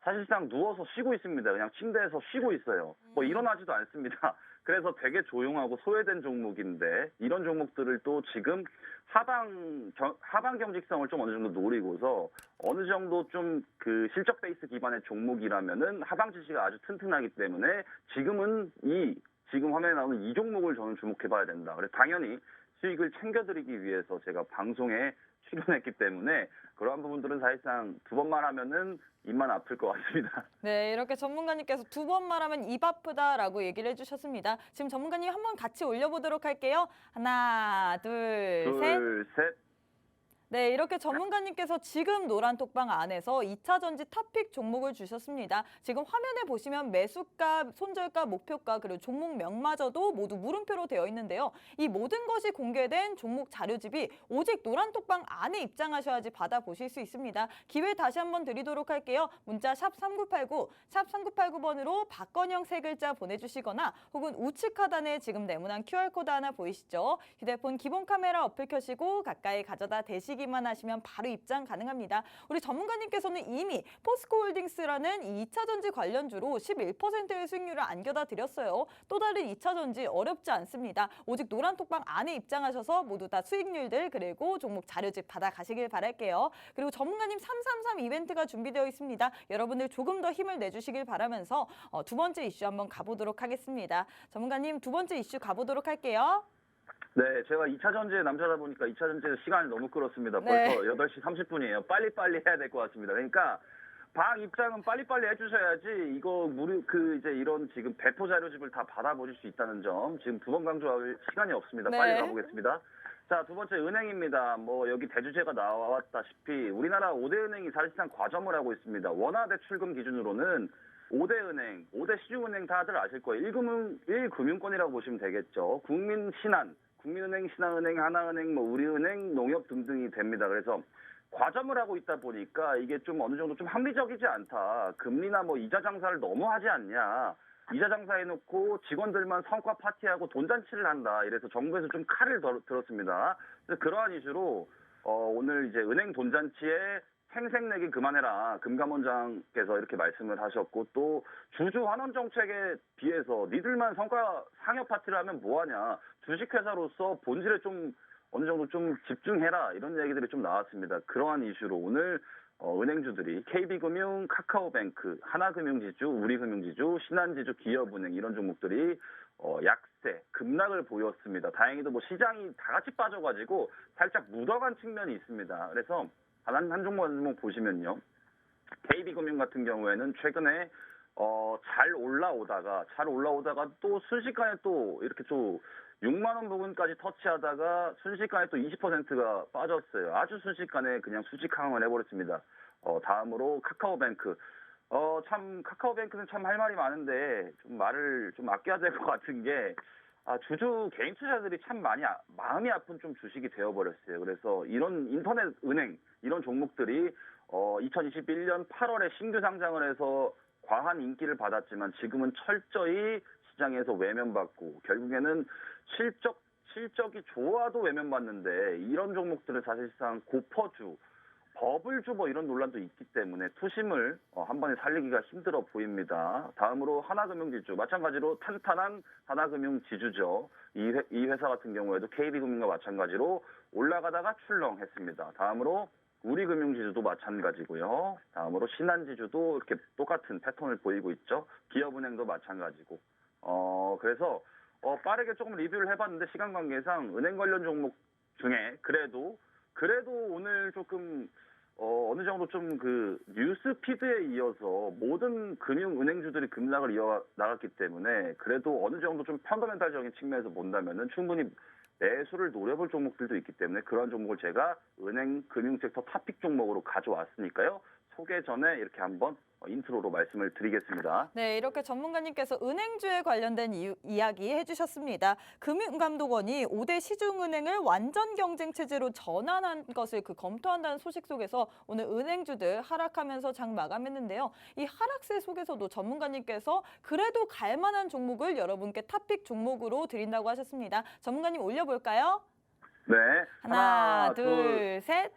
Speaker 2: 사실상 누워서 쉬고 있습니다. 그냥 침대에서 쉬고 있어요. 일어나지도 않습니다. 그래서 되게 조용하고 소외된 종목인데 이런 종목들을 또 지금 하방 경직성을 좀 어느 정도 노리고서 어느 정도 좀 그 실적 베이스 기반의 종목이라면은 하방 지시가 아주 튼튼하기 때문에 지금 화면에 나오는 이 종목을 저는 주목해봐야 된다. 그래서 당연히 수익을 챙겨드리기 위해서 제가 방송에 출연했기 때문에 그러한 부분들은 사실상 두 번만 하면은 입만 아플 것 같습니다.
Speaker 1: 네, 이렇게 전문가님께서 두 번 말하면 입 아프다라고 얘기를 해주셨습니다. 지금 전문가님 한번 같이 올려보도록 할게요. 하나, 둘, 셋.
Speaker 2: 둘, 셋.
Speaker 1: 네, 이렇게 전문가님께서 지금 노란 톡방 안에서 2차 전지 탑픽 종목을 주셨습니다. 지금 화면에 보시면 매수가, 손절가, 목표가, 그리고 종목명마저도 모두 물음표로 되어 있는데요. 이 모든 것이 공개된 종목 자료집이 오직 노란 톡방 안에 입장하셔야지 받아보실 수 있습니다. 기회 다시 한번 드리도록 할게요. 문자 샵 3989, 샵 3989번으로 박건영 세 글자 보내주시거나 혹은 우측 하단에 지금 네모난 QR코드 하나 보이시죠? 휴대폰 기본 카메라 어플 켜시고 가까이 가져다 대시기만 하시면 바로 입장 가능합니다. 우리 전문가님께서는 이미 포스코홀딩스라는 이 2차 전지 관련주로 11%의 수익률을 안겨다 드렸어요. 또 다른 2차 전지 어렵지 않습니다. 오직 노란 톡방 안에 입장하셔서 모두 다 수익률들 그리고 종목 자료집 받아가시길 바랄게요. 그리고 전문가님 333 이벤트가 준비되어 있습니다. 여러분들 조금 더 힘을 내주시길 바라면서 두 번째 이슈 한번 가보도록 하겠습니다. 전문가님 두 번째 이슈 가보도록 할게요.
Speaker 2: 네, 제가 2차 전지의 남자다 보니까 2차 전지의 시간이 너무 끌었습니다.
Speaker 1: 네.
Speaker 2: 벌써 8시 30분이에요. 빨리빨리 해야 될 것 같습니다. 그러니까 방 입장은 빨리빨리 해주셔야지 이거 이제 이런 지금 배포 자료집을 다 받아보실 수 있다는 점 지금 두 번 강조할 시간이 없습니다.
Speaker 1: 네.
Speaker 2: 빨리 가보겠습니다. 자, 두 번째 은행입니다. 여기 대주제가 나왔다시피 우리나라 5대 은행이 사실상 과점을 하고 있습니다. 원화대 출금 기준으로는 5대 은행, 5대 시중은행 다들 아실 거예요. 1금융권이라고 보시면 되겠죠. 국민은행, 신한은행, 하나은행, 우리은행, 농협 등등이 됩니다. 그래서 과점을 하고 있다 보니까 이게 좀 어느 정도 좀 합리적이지 않다. 금리나 이자 장사를 너무 하지 않냐. 이자 장사해놓고 직원들만 성과 파티하고 돈잔치를 한다. 이래서 정부에서 좀 칼을 들었습니다. 그래서 그러한 이슈로 오늘 이제 은행 돈잔치에 생색내기 그만해라. 금감원장께서 이렇게 말씀을 하셨고 또 주주 환원 정책에 비해서 니들만 성과 상여 파티를 하면 뭐하냐. 주식회사로서 본질에 좀 어느 정도 좀 집중해라. 이런 얘기들이 좀 나왔습니다. 그러한 이슈로 오늘 은행주들이 KB금융, 카카오뱅크, 하나금융지주, 우리금융지주, 신한지주, 기업은행 이런 종목들이 약세, 급락을 보였습니다. 다행히도 시장이 다 같이 빠져가지고 살짝 묻어간 측면이 있습니다. 그래서 한 종목 보시면요. KB금융 같은 경우에는 최근에 잘 올라오다가 또 순식간에 또 이렇게 또 6만 원 부근까지 터치하다가 순식간에 또 20%가 빠졌어요. 아주 순식간에 그냥 수직항을 해버렸습니다. 다음으로 카카오뱅크. 참 카카오뱅크는 참 할 말이 많은데 좀 말을 좀 아껴야 될 것 같은 게 주주 개인 투자자들이 참 마음이 아픈 좀 주식이 되어버렸어요. 그래서 이런 인터넷 은행 이런 종목들이 2021년 8월에 신규 상장을 해서 과한 인기를 받았지만 지금은 철저히 시장에서 외면받고 결국에는 실적이 좋아도 외면받는데 이런 종목들은 사실상 고퍼주, 버블주 이런 논란도 있기 때문에 투심을 한 번에 살리기가 힘들어 보입니다. 다음으로 하나금융지주, 마찬가지로 탄탄한 하나금융지주죠. 이 회사 같은 경우에도 KB금융과 마찬가지로 올라가다가 출렁했습니다. 다음으로 우리금융지주도 마찬가지고요. 다음으로 신한지주도 이렇게 똑같은 패턴을 보이고 있죠. 기업은행도 마찬가지고. 그래서 빠르게 조금 리뷰를 해봤는데 시간 관계상 은행 관련 종목 중에 그래도 오늘 조금 어느 정도 좀 그 뉴스 피드에 이어서 모든 금융은행주들이 급락을 이어나갔기 때문에 그래도 어느 정도 좀 펀더멘탈적인 측면에서 본다면은 충분히 매수를 노려볼 종목들도 있기 때문에 그러한 종목을 제가 은행 금융섹터 탑픽 종목으로 가져왔으니까요. 소개 전에 이렇게 한번 인트로로 말씀을 드리겠습니다.
Speaker 1: 네, 이렇게 전문가님께서 은행주에 관련된 이야기 해주셨습니다. 금융감독원이 5대 시중은행을 완전 경쟁 체제로 전환한 것을 검토한다는 소식 속에서 오늘 은행주들 하락하면서 장 마감했는데요. 이 하락세 속에서도 전문가님께서 그래도 갈만한 종목을 여러분께 탑픽 종목으로 드린다고 하셨습니다. 전문가님 올려볼까요?
Speaker 2: 네.
Speaker 1: 하나, 둘, 셋.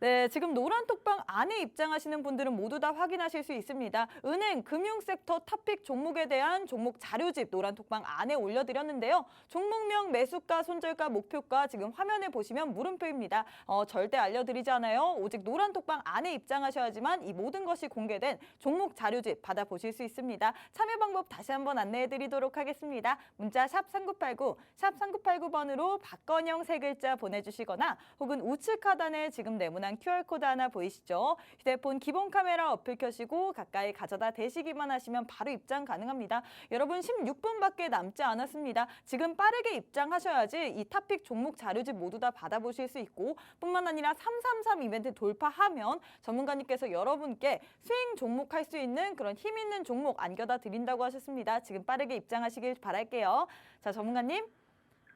Speaker 1: 네, 지금 노란톡방 안에 입장하시는 분들은 모두 다 확인하실 수 있습니다. 은행, 금융섹터 탑픽 종목에 대한 종목 자료집 노란톡방 안에 올려드렸는데요. 종목명, 매수가, 손절가, 목표가 지금 화면에 보시면 물음표입니다. 절대 알려드리지 않아요. 오직 노란톡방 안에 입장하셔야지만 이 모든 것이 공개된 종목 자료집 받아보실 수 있습니다. 참여 방법 다시 한번 안내해드리도록 하겠습니다. 문자 샵 3989, 샵 3989번으로 박건영 세 글자 보내주시거나 혹은 우측 하단에 지금 네모난 QR코드 하나 보이시죠? 휴대폰 기본 카메라 어플 켜시고 가까이 가져다 대시기만 하시면 바로 입장 가능합니다. 여러분 16분밖에 남지 않았습니다. 지금 빠르게 입장하셔야지 이 탑픽 종목 자료집 모두 다 받아보실 수 있고 뿐만 아니라 333 이벤트 돌파하면 전문가님께서 여러분께 스윙 종목 할 수 있는 그런 힘 있는 종목 안겨다 드린다고 하셨습니다. 지금 빠르게 입장하시길 바랄게요. 자, 전문가님.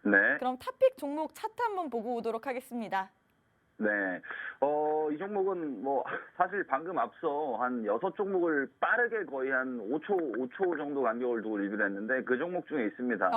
Speaker 2: 네.
Speaker 1: 그럼 탑픽 종목 차트 한번 보고 오도록 하겠습니다.
Speaker 2: 네. 이 종목은 뭐 사실 방금 앞서 한 6종목을 빠르게 거의 한 5초 정도 간격을 두고 리뷰를 했는데 그 종목 중에 있습니다.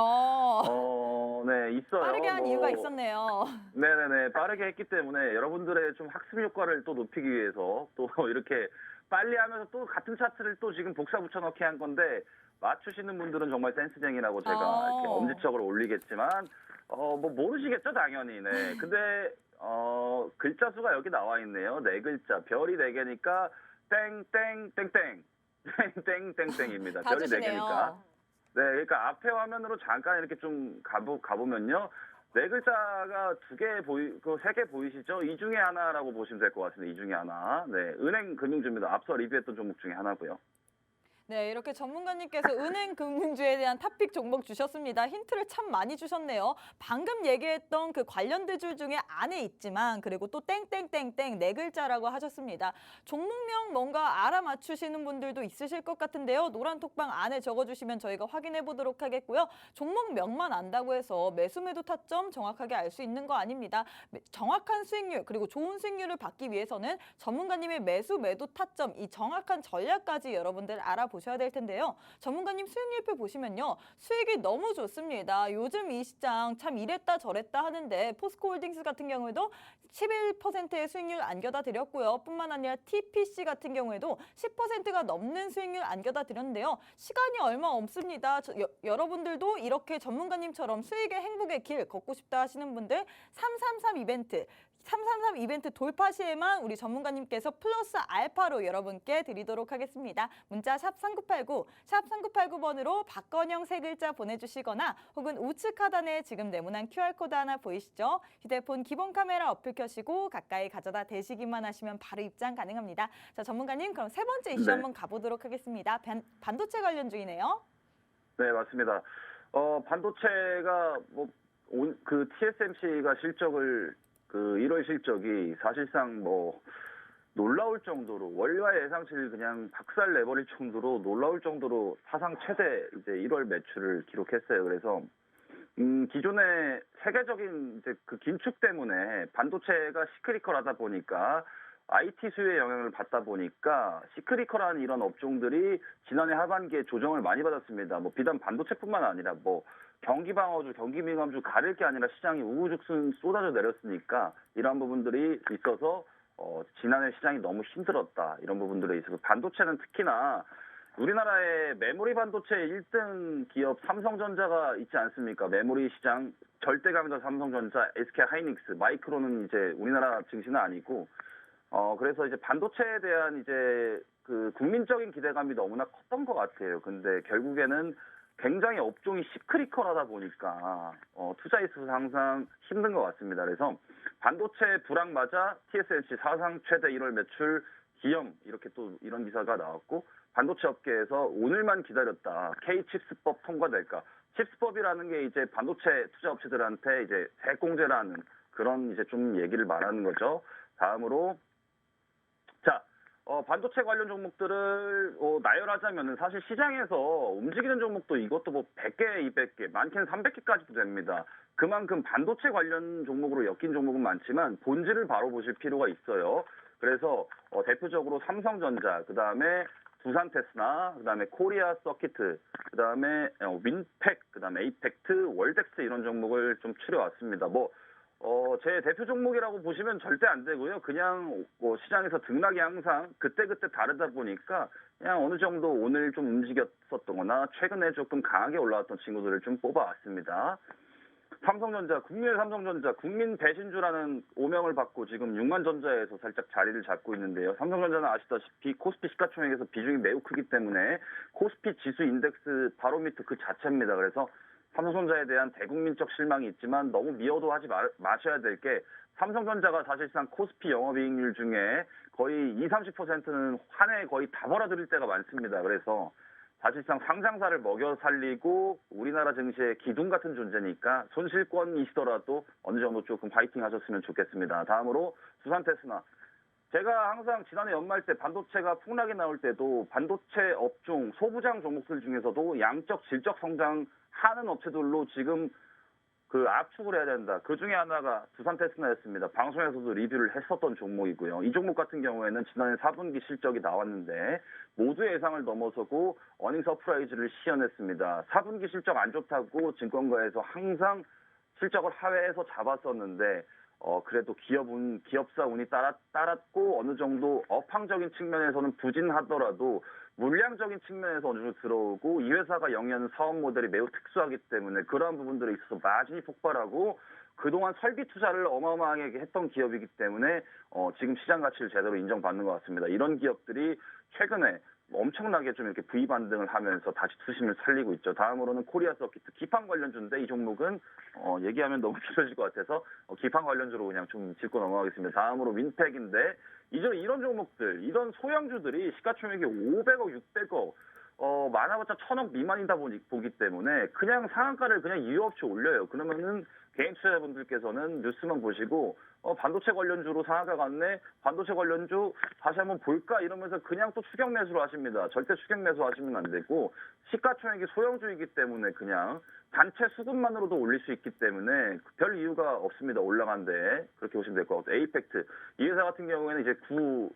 Speaker 2: 네, 있어요.
Speaker 1: 빠르게 한 이유가 있었네요.
Speaker 2: 네네네. 빠르게 했기 때문에 여러분들의 좀 학습 효과를 또 높이기 위해서 또 이렇게 빨리 하면서 또 같은 차트를 또 지금 복사 붙여넣기 한 건데 맞추시는 분들은 정말 센스쟁이라고 제가 이렇게 엄지척으로 올리겠지만 뭐 모르시겠죠, 당연히. 네. 근데 글자 수가 여기 나와 있네요. 네 글자. 별이 4개니까 땡땡땡땡. 땡땡땡땡입니다. 별이 4개니까. 네, 그러니까 앞에 화면으로 잠깐 이렇게 좀 가보면요. 네 글자가 3개 보이시죠? 이 중에 하나라고 보시면 될 것 같은데, 이 중에 하나. 네, 은행 금융주입니다. 앞서 리뷰했던 종목 중에 하나고요.
Speaker 1: 네, 이렇게 전문가님께서 은행 금융주에 대한 탑픽 종목 주셨습니다. 힌트를 참 많이 주셨네요. 방금 얘기했던 그 관련된 줄 중에 안에 있지만 그리고 또 땡땡땡땡 네 글자라고 하셨습니다. 종목명 뭔가 알아맞추시는 분들도 있으실 것 같은데요. 노란 톡방 안에 적어주시면 저희가 확인해 보도록 하겠고요. 종목명만 안다고 해서 매수 매도 타점 정확하게 알 수 있는 거 아닙니다. 정확한 수익률 그리고 좋은 수익률을 받기 위해서는 전문가님의 매수 매도 타점 이 정확한 전략까지 여러분들 알아보셔야 될 텐데요. 전문가님 수익률표 보시면요. 수익이 너무 좋습니다. 요즘 이 시장 참 이랬다 저랬다 하는데 포스코홀딩스 같은 경우에도 11%의 수익률 안겨다 드렸고요. 뿐만 아니라 TPC 같은 경우에도 10%가 넘는 수익률 안겨다 드렸는데요. 시간이 얼마 없습니다. 여러분들도 이렇게 전문가님처럼 수익의 행복의 길 걷고 싶다 하시는 분들 333 이벤트 돌파 시에만 우리 전문가님께서 플러스 알파로 여러분께 드리도록 하겠습니다. 문자 샵 3989, 샵 3989번으로 박건영 세 글자 보내주시거나 혹은 우측 하단에 지금 네모난 QR코드 하나 보이시죠? 휴대폰 기본 카메라 어플 켜시고 가까이 가져다 대시기만 하시면 바로 입장 가능합니다. 자, 전문가님 그럼 세 번째 이슈 한번 가보도록 하겠습니다. 반도체 관련 주이네요.
Speaker 2: 네, 맞습니다. 반도체가 그 TSMC가 실적을 1월 실적이 사실상 놀라울 정도로 월가 예상치를 그냥 박살 내버릴 정도로 놀라울 정도로 사상 최대 이제 1월 매출을 기록했어요. 그래서 기존의 세계적인 이제 그 긴축 때문에 반도체가 시크리컬하다 보니까 IT 수요에 영향을 받다 보니까 시크리컬한 이런 업종들이 지난해 하반기에 조정을 많이 받았습니다. 비단 반도체뿐만 아니라 경기 방어주, 경기 민감주 가릴 게 아니라 시장이 우후죽순 쏟아져 내렸으니까 이런 부분들이 있어서 지난해 시장이 너무 힘들었다. 이런 부분들에 있어서 반도체는 특히나 우리나라의 메모리 반도체 1등 기업 삼성전자가 있지 않습니까? 메모리 시장 절대 강자 삼성전자, SK 하이닉스, 마이크론은 이제 우리나라 증시는 아니고 그래서 이제 반도체에 대한 이제 그 국민적인 기대감이 너무나 컸던 것 같아요. 근데 결국에는 굉장히 업종이 시크리컬하다 보니까 투자에 있어서 항상 힘든 것 같습니다. 그래서 반도체 불황 맞아 TSMC 사상 최대 1월 매출 기염 이렇게 또 이런 기사가 나왔고 반도체 업계에서 오늘만 기다렸다. K-칩스법 통과될까? 칩스법이라는 게 이제 반도체 투자 업체들한테 이제 세공제라는 그런 이제 좀 얘기를 말하는 거죠. 다음으로 자. 반도체 관련 종목들을 나열하자면은 사실 시장에서 움직이는 종목도 이것도 100개, 200개, 많게는 300개까지도 됩니다. 그만큼 반도체 관련 종목으로 엮인 종목은 많지만 본질을 바로 보실 필요가 있어요. 그래서 대표적으로 삼성전자, 그다음에 두산 테스나, 그다음에 코리아 서키트, 그다음에 윈팩, 그다음에 에이펙트, 월덱스 이런 종목을 좀 추려왔습니다. 제 대표 종목이라고 보시면 절대 안 되고요. 그냥 뭐 시장에서 등락이 항상 그때그때 다르다 보니까 그냥 어느 정도 오늘 좀 움직였었거나 최근에 조금 강하게 올라왔던 친구들을 좀 뽑아왔습니다. 삼성전자, 국민의 삼성전자, 국민 배신주라는 오명을 받고 지금 6만전자에서 살짝 자리를 잡고 있는데요. 삼성전자는 아시다시피 코스피 시가총액에서 비중이 매우 크기 때문에 코스피 지수 인덱스 바로미터 그 자체입니다. 그래서 삼성전자에 대한 대국민적 실망이 있지만 너무 미워도 하지 마셔야 될 게 삼성전자가 사실상 코스피 영업이익률 중에 거의 20-30%는 한 해에 거의 다 벌어들일 때가 많습니다. 그래서 사실상 상장사를 먹여 살리고 우리나라 증시의 기둥 같은 존재니까 손실권이시더라도 어느 정도 조금 화이팅 하셨으면 좋겠습니다. 다음으로 두산테스나. 제가 항상 지난해 연말 때 반도체가 폭락이 나올 때도 반도체 업종 소부장 종목들 중에서도 양적 질적 성장하는 업체들로 지금 그 압축을 해야 된다. 그 중에 하나가 두산테스나였습니다. 방송에서도 리뷰를 했었던 종목이고요. 이 종목 같은 경우에는 지난해 4분기 실적이 나왔는데 모두의 예상을 넘어서고 어닝 서프라이즈를 시현했습니다. 4분기 실적 안 좋다고 증권가에서 항상 실적을 하회해서 잡았었는데 그래도 기업사 운이 따랐고 어느 정도 업황적인 측면에서는 부진하더라도 물량적인 측면에서 어느 정도 들어오고 이 회사가 영위하는 사업 모델이 매우 특수하기 때문에 그러한 부분들에 있어서 마진이 폭발하고 그동안 설비 투자를 어마어마하게 했던 기업이기 때문에 지금 시장 가치를 제대로 인정받는 것 같습니다. 이런 기업들이 최근에 엄청나게 좀 이렇게 V 반등을 하면서 다시 투심을 살리고 있죠. 다음으로는 코리아 서키트 기판 관련주인데 이 종목은 얘기하면 너무 길어질 것 같아서 기판 관련주로 그냥 좀 짚고 넘어가겠습니다. 다음으로 윈팩인데 이런 종목들, 이런 소형주들이 시가총액이 500억, 600억, 많아봤자 1000억 미만이다 보기 때문에 그냥 상한가를 그냥 이유 없이 올려요. 그러면은 개인 투자자분들께서는 뉴스만 보시고 반도체 관련주로 상한가 갔네, 반도체 관련주 다시 한번 볼까 이러면서 그냥 또 추격 매수를 하십니다. 절대 추격 매수 하시면 안 되고 시가총액이 소형주이기 때문에 그냥 단체 수급만으로도 올릴 수 있기 때문에 별 이유가 없습니다. 올라간데 그렇게 보시면 될 것 같아요. 에이펙트 이 회사 같은 경우에는 이제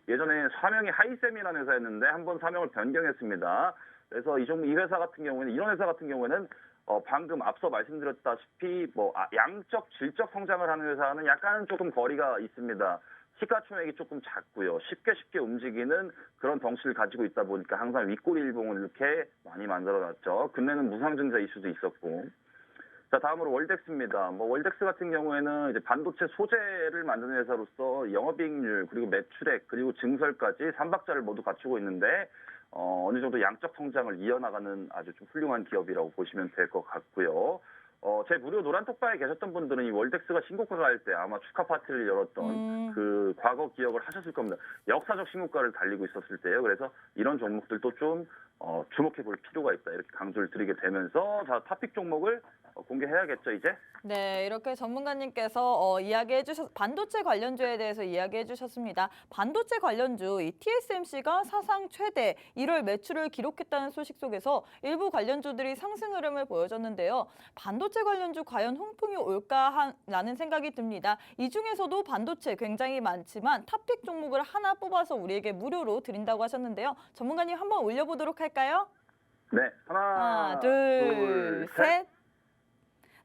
Speaker 2: 예전에 사명이 하이셈이라는 회사였는데 한번 사명을 변경했습니다. 그래서 이 회사 같은 경우에는 이런 회사 같은 경우에는 방금 앞서 말씀드렸다시피 양적 질적 성장을 하는 회사는 약간 조금 거리가 있습니다. 시가총액이 조금 작고요. 쉽게 움직이는 그런 덩치를 가지고 있다 보니까 항상 윗꼬리 일봉을 이렇게 많이 만들어놨죠. 근래는 무상증자 이슈도 있었고. 자, 다음으로 월덱스입니다. 월덱스 같은 경우에는 이제 반도체 소재를 만드는 회사로서 영업이익률 그리고 매출액 그리고 증설까지 3박자를 모두 갖추고 있는데 어느 정도 양적 성장을 이어나가는 아주 좀 훌륭한 기업이라고 보시면 될 것 같고요. 제 무료 노란톡방에 계셨던 분들은 이 월덱스가 신고가가 할 때 아마 축하 파티를 열었던 그 과거 기억을 하셨을 겁니다. 역사적 신고가를 달리고 있었을 때요. 그래서 이런 종목들도 좀 주목해 볼 필요가 있다. 이렇게 강조를 드리게 되면서 자, 토픽 종목을 공개해야겠죠, 이제?
Speaker 1: 네, 이렇게 전문가님께서 반도체 관련주에 대해서 이야기해 주셨습니다. 반도체 관련주 이 TSMC가 사상 최대 1월 매출을 기록했다는 소식 속에서 일부 관련주들이 상승 흐름을 보여줬는데요. 반도체 관련주 과연 홍풍이 올까라는 생각이 듭니다. 이 중에서도 반도체 굉장히 많지만 탑픽 종목을 하나 뽑아서 우리에게 무료로 드린다고 하셨는데요. 전문가님 한번 올려보도록 할까요?
Speaker 2: 네, 하나,
Speaker 1: 둘, 셋.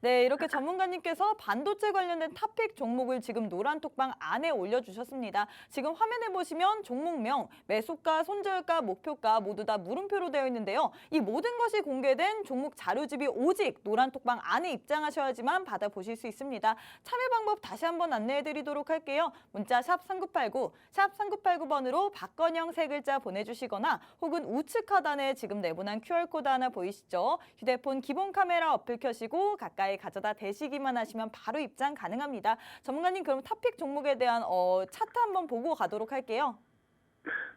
Speaker 1: 네, 이렇게 전문가님께서 반도체 관련된 탑픽 종목을 지금 노란톡방 안에 올려주셨습니다. 지금 화면에 보시면 종목명, 매수가, 손절가, 목표가 모두 다 물음표로 되어 있는데요. 이 모든 것이 공개된 종목 자료집이 오직 노란톡방 안에 입장하셔야지만 받아보실 수 있습니다. 참여 방법 다시 한번 안내해드리도록 할게요. 문자 샵 3989, 샵 3989번으로 박건영 세 글자 보내주시거나 혹은 우측 하단에 지금 내보낸 QR코드 하나 보이시죠? 휴대폰 기본 카메라 어플 켜시고 가까이 가져다 대시기만 하시면 바로 입장 가능합니다. 전문가님 그럼 탑픽 종목에 대한 차트 한번 보고 가도록 할게요.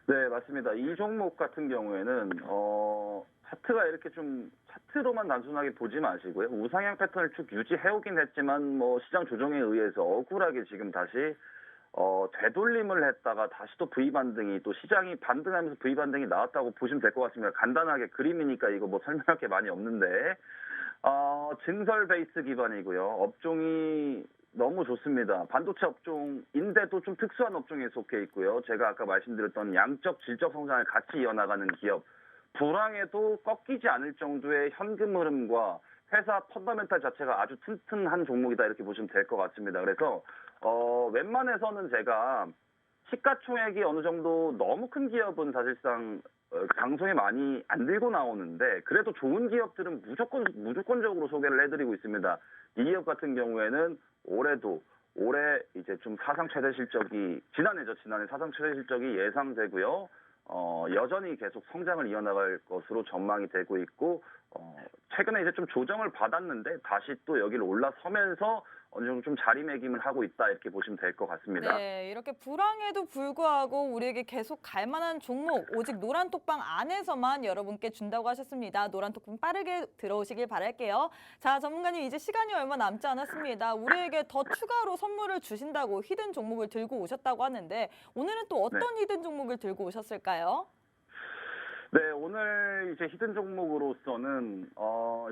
Speaker 2: 네, 맞습니다. 이 종목 같은 경우에는 차트가 이렇게 좀 차트로만 단순하게 보지 마시고요. 우상향 패턴을 쭉 유지해오긴 했지만 시장 조정에 의해서 억울하게 지금 다시 되돌림을 했다가 다시 또 V반등이 또 시장이 반등하면서 V반등이 나왔다고 보시면 될 것 같습니다. 간단하게 그림이니까 이거 설명할 게 많이 없는데 증설 베이스 기반이고요. 업종이 너무 좋습니다. 반도체 업종인데도 좀 특수한 업종에 속해 있고요. 제가 아까 말씀드렸던 양적, 질적 성장을 같이 이어나가는 기업. 불황에도 꺾이지 않을 정도의 현금 흐름과 회사 펀더멘탈 자체가 아주 튼튼한 종목이다 이렇게 보시면 될 것 같습니다. 그래서 웬만해서는 제가 시가총액이 어느 정도 너무 큰 기업은 사실상 방송에 많이 안 들고 나오는데 그래도 좋은 기업들은 무조건적으로 소개를 해드리고 있습니다. 이 기업 같은 경우에는 올해 이제 좀 사상 최대 실적이 지난해 사상 최대 실적이 예상되고요. 여전히 계속 성장을 이어나갈 것으로 전망이 되고 있고 최근에 이제 좀 조정을 받았는데 다시 또 여기를 올라서면서 어느 정도 좀 자리매김을 하고 있다 이렇게 보시면 될 것 같습니다.
Speaker 1: 네, 이렇게 불황에도 불구하고 우리에게 계속 갈 만한 종목, 오직 노란톡방 안에서만 여러분께 준다고 하셨습니다. 노란톡방 빠르게 들어오시길 바랄게요. 자, 전문가님 이제 시간이 얼마 남지 않았습니다. 우리에게 더 추가로 선물을 주신다고 히든 종목을 들고 오셨다고 하는데 오늘은 또 어떤 히든 종목을 들고 오셨을까요?
Speaker 2: 네, 오늘 이제 히든 종목으로서는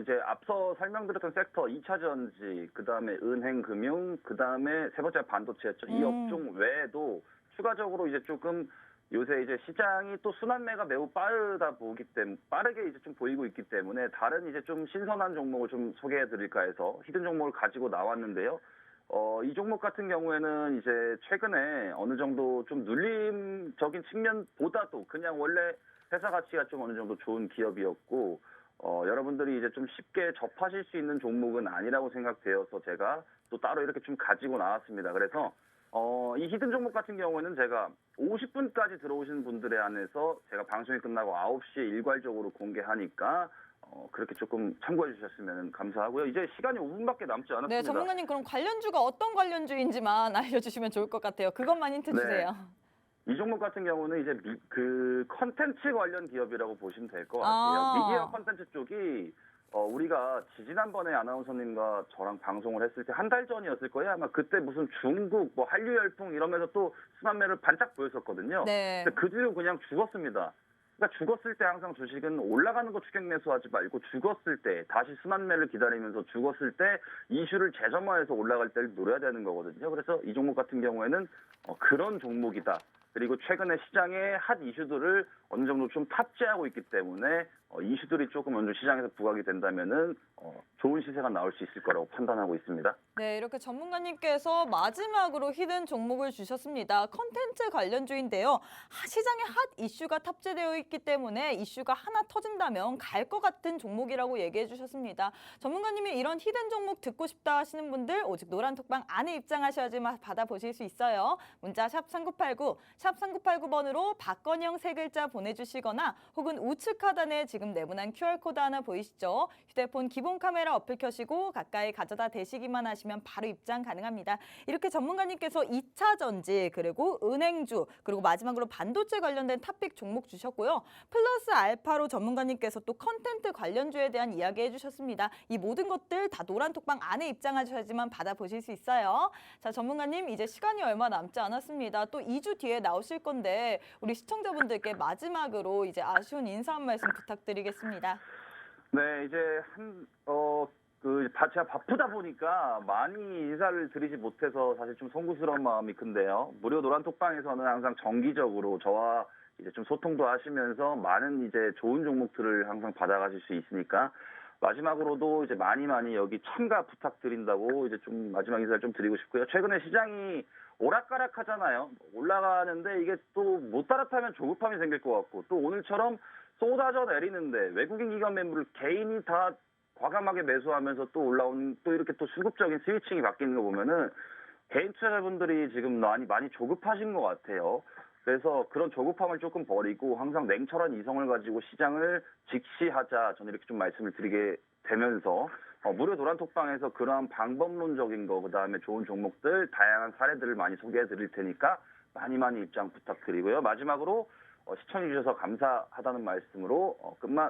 Speaker 2: 이제 앞서 설명드렸던 섹터 2차 전지, 그다음에 은행 금융, 그다음에 세 번째 반도체였죠. 이 업종 외에도 추가적으로 이제 조금 요새 이제 시장이 또 순환매가 매우 빠르게 이제 좀 보이고 있기 때문에 다른 이제 좀 신선한 종목을 좀 소개해 드릴까 해서 히든 종목을 가지고 나왔는데요. 이 종목 같은 경우에는 이제 최근에 어느 정도 좀 눌림적인 측면보다도 그냥 원래 회사 가치가 좀 어느 정도 좋은 기업이었고, 여러분들이 이제 좀 쉽게 접하실 수 있는 종목은 아니라고 생각되어서 제가 또 따로 이렇게 좀 가지고 나왔습니다. 그래서, 이 히든 종목 같은 경우에는 제가 50분까지 들어오신 분들에 한해서 제가 방송이 끝나고 9시에 일괄적으로 공개하니까, 그렇게 조금 참고해 주셨으면 감사하고요. 이제 시간이 5분밖에 남지 않았습니다.
Speaker 1: 네, 전문가님 그럼 관련주가 어떤 관련주인지만 알려주시면 좋을 것 같아요. 그것만 힌트
Speaker 2: 네.
Speaker 1: 주세요.
Speaker 2: 이 종목 같은 경우는 이제 그 컨텐츠 관련 기업이라고 보시면 될 것 같아요. 미디어 컨텐츠 쪽이 우리가 지난번에 아나운서님과 저랑 방송을 했을 때 한 달 전이었을 거예요. 아마 그때 무슨 중국 뭐 한류 열풍 이러면서 또 순환매를 반짝 보였었거든요.
Speaker 1: 네.
Speaker 2: 근데 그 뒤로 그냥 죽었습니다. 그러니까 죽었을 때 항상 주식은 올라가는 거 추격 매수하지 말고 죽었을 때 다시 순환매를 기다리면서 죽었을 때 이슈를 재점화해서 올라갈 때를 노려야 되는 거거든요. 그래서 이 종목 같은 경우에는 그런 종목이다. 그리고 최근에 시장의 핫 이슈들을 어느 정도 좀 탑재하고 있기 때문에 이슈들이 조금 어느 정도 시장에서 부각이 된다면은 좋은 시세가 나올 수 있을 거라고 판단하고 있습니다.
Speaker 1: 네, 이렇게 전문가님께서 마지막으로 히든 종목을 주셨습니다. 컨텐츠 관련주인데요. 시장에 핫 이슈가 탑재되어 있기 때문에 이슈가 하나 터진다면 갈 것 같은 종목이라고 얘기해 주셨습니다. 전문가님이 이런 히든 종목 듣고 싶다 하시는 분들 오직 노란톡방 안에 입장하셔야지만 받아보실 수 있어요. 문자 샵 3989, 샵 3989번으로 박건영 세 글자 보내주시거나 혹은 우측 하단에 지금 네모난 QR코드 하나 보이시죠? 휴대폰 기본 카메라 어플 켜시고 가까이 가져다 대시기만 하시면 바로 입장 가능합니다. 이렇게 전문가님께서 2차 전지 그리고 은행주 그리고 마지막으로 반도체 관련된 탑픽 종목 주셨고요. 플러스 알파로 전문가님께서 또 컨텐트 관련주에 대한 이야기 해주셨습니다. 이 모든 것들 다 노란톡방 안에 입장하셔야지만 받아보실 수 있어요. 자, 전문가님 이제 시간이 얼마 남지 않았습니다. 또 2주 뒤에 나오실 건데 우리 시청자분들께 마지막으로 이제 아쉬운 인사 한 말씀 부탁드리겠습니다.
Speaker 2: 네, 이제 제가 바쁘다 보니까 많이 인사를 드리지 못해서 사실 좀 송구스러운 마음이 큰데요. 무료 노란톡방에서는 항상 정기적으로 저와 이제 좀 소통도 하시면서 많은 이제 좋은 종목들을 항상 받아가실 수 있으니까 마지막으로도 이제 많이 여기 참가 부탁드린다고 이제 좀 마지막 인사를 좀 드리고 싶고요. 최근에 시장이 오락가락하잖아요. 올라가는데 이게 또 못 따라타면 조급함이 생길 것 같고 또 오늘처럼 쏟아져 내리는데 외국인 기관 매물을 개인이 다 과감하게 매수하면서 또 올라온 또 이렇게 또 수급적인 스위칭이 바뀌는 거 보면은 개인 투자자분들이 지금 많이 조급하신 것 같아요. 그래서 그런 조급함을 조금 버리고 항상 냉철한 이성을 가지고 시장을 직시하자 저는 이렇게 좀 말씀을 드리게 되면서 무료 노란톡방에서 그러한 방법론적인 거 그다음에 좋은 종목들 다양한 사례들을 많이 소개해 드릴 테니까 많이 입장 부탁드리고요. 마지막으로 시청해 주셔서 감사하다는 말씀으로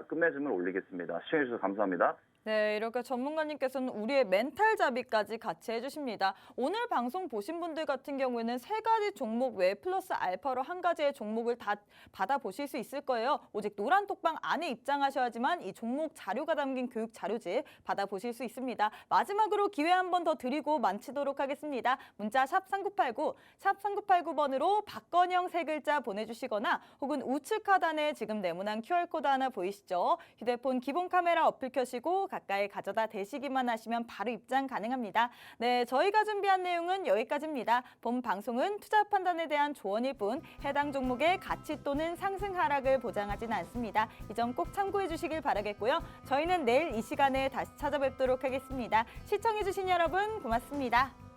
Speaker 2: 끝맺음을 올리겠습니다. 시청해 주셔서 감사합니다.
Speaker 1: 네, 이렇게 전문가님께서는 우리의 멘탈 잡이까지 같이 해주십니다. 오늘 방송 보신 분들 같은 경우에는 3가지 종목 외에 플러스 알파로 1가지의 종목을 다 받아보실 수 있을 거예요. 오직 노란톡방 안에 입장하셔야지만 이 종목 자료가 담긴 교육 자료집 받아보실 수 있습니다. 마지막으로 기회 한 번 더 드리고 마치도록 하겠습니다. 문자 샵 3989, 샵 3989번으로 박건영 3글자 보내주시거나 혹은 우측 하단에 지금 네모난 QR코드 하나 보이시죠? 휴대폰 기본 카메라 어플 켜시고 가까이 가져다 대시기만 하시면 바로 입장 가능합니다. 네, 저희가 준비한 내용은 여기까지입니다. 본 방송은 투자 판단에 대한 조언일 뿐 해당 종목의 가치 또는 상승 하락을 보장하지는 않습니다. 이 점 꼭 참고해 주시길 바라겠고요. 저희는 내일 이 시간에 다시 찾아뵙도록 하겠습니다. 시청해 주신 여러분 고맙습니다.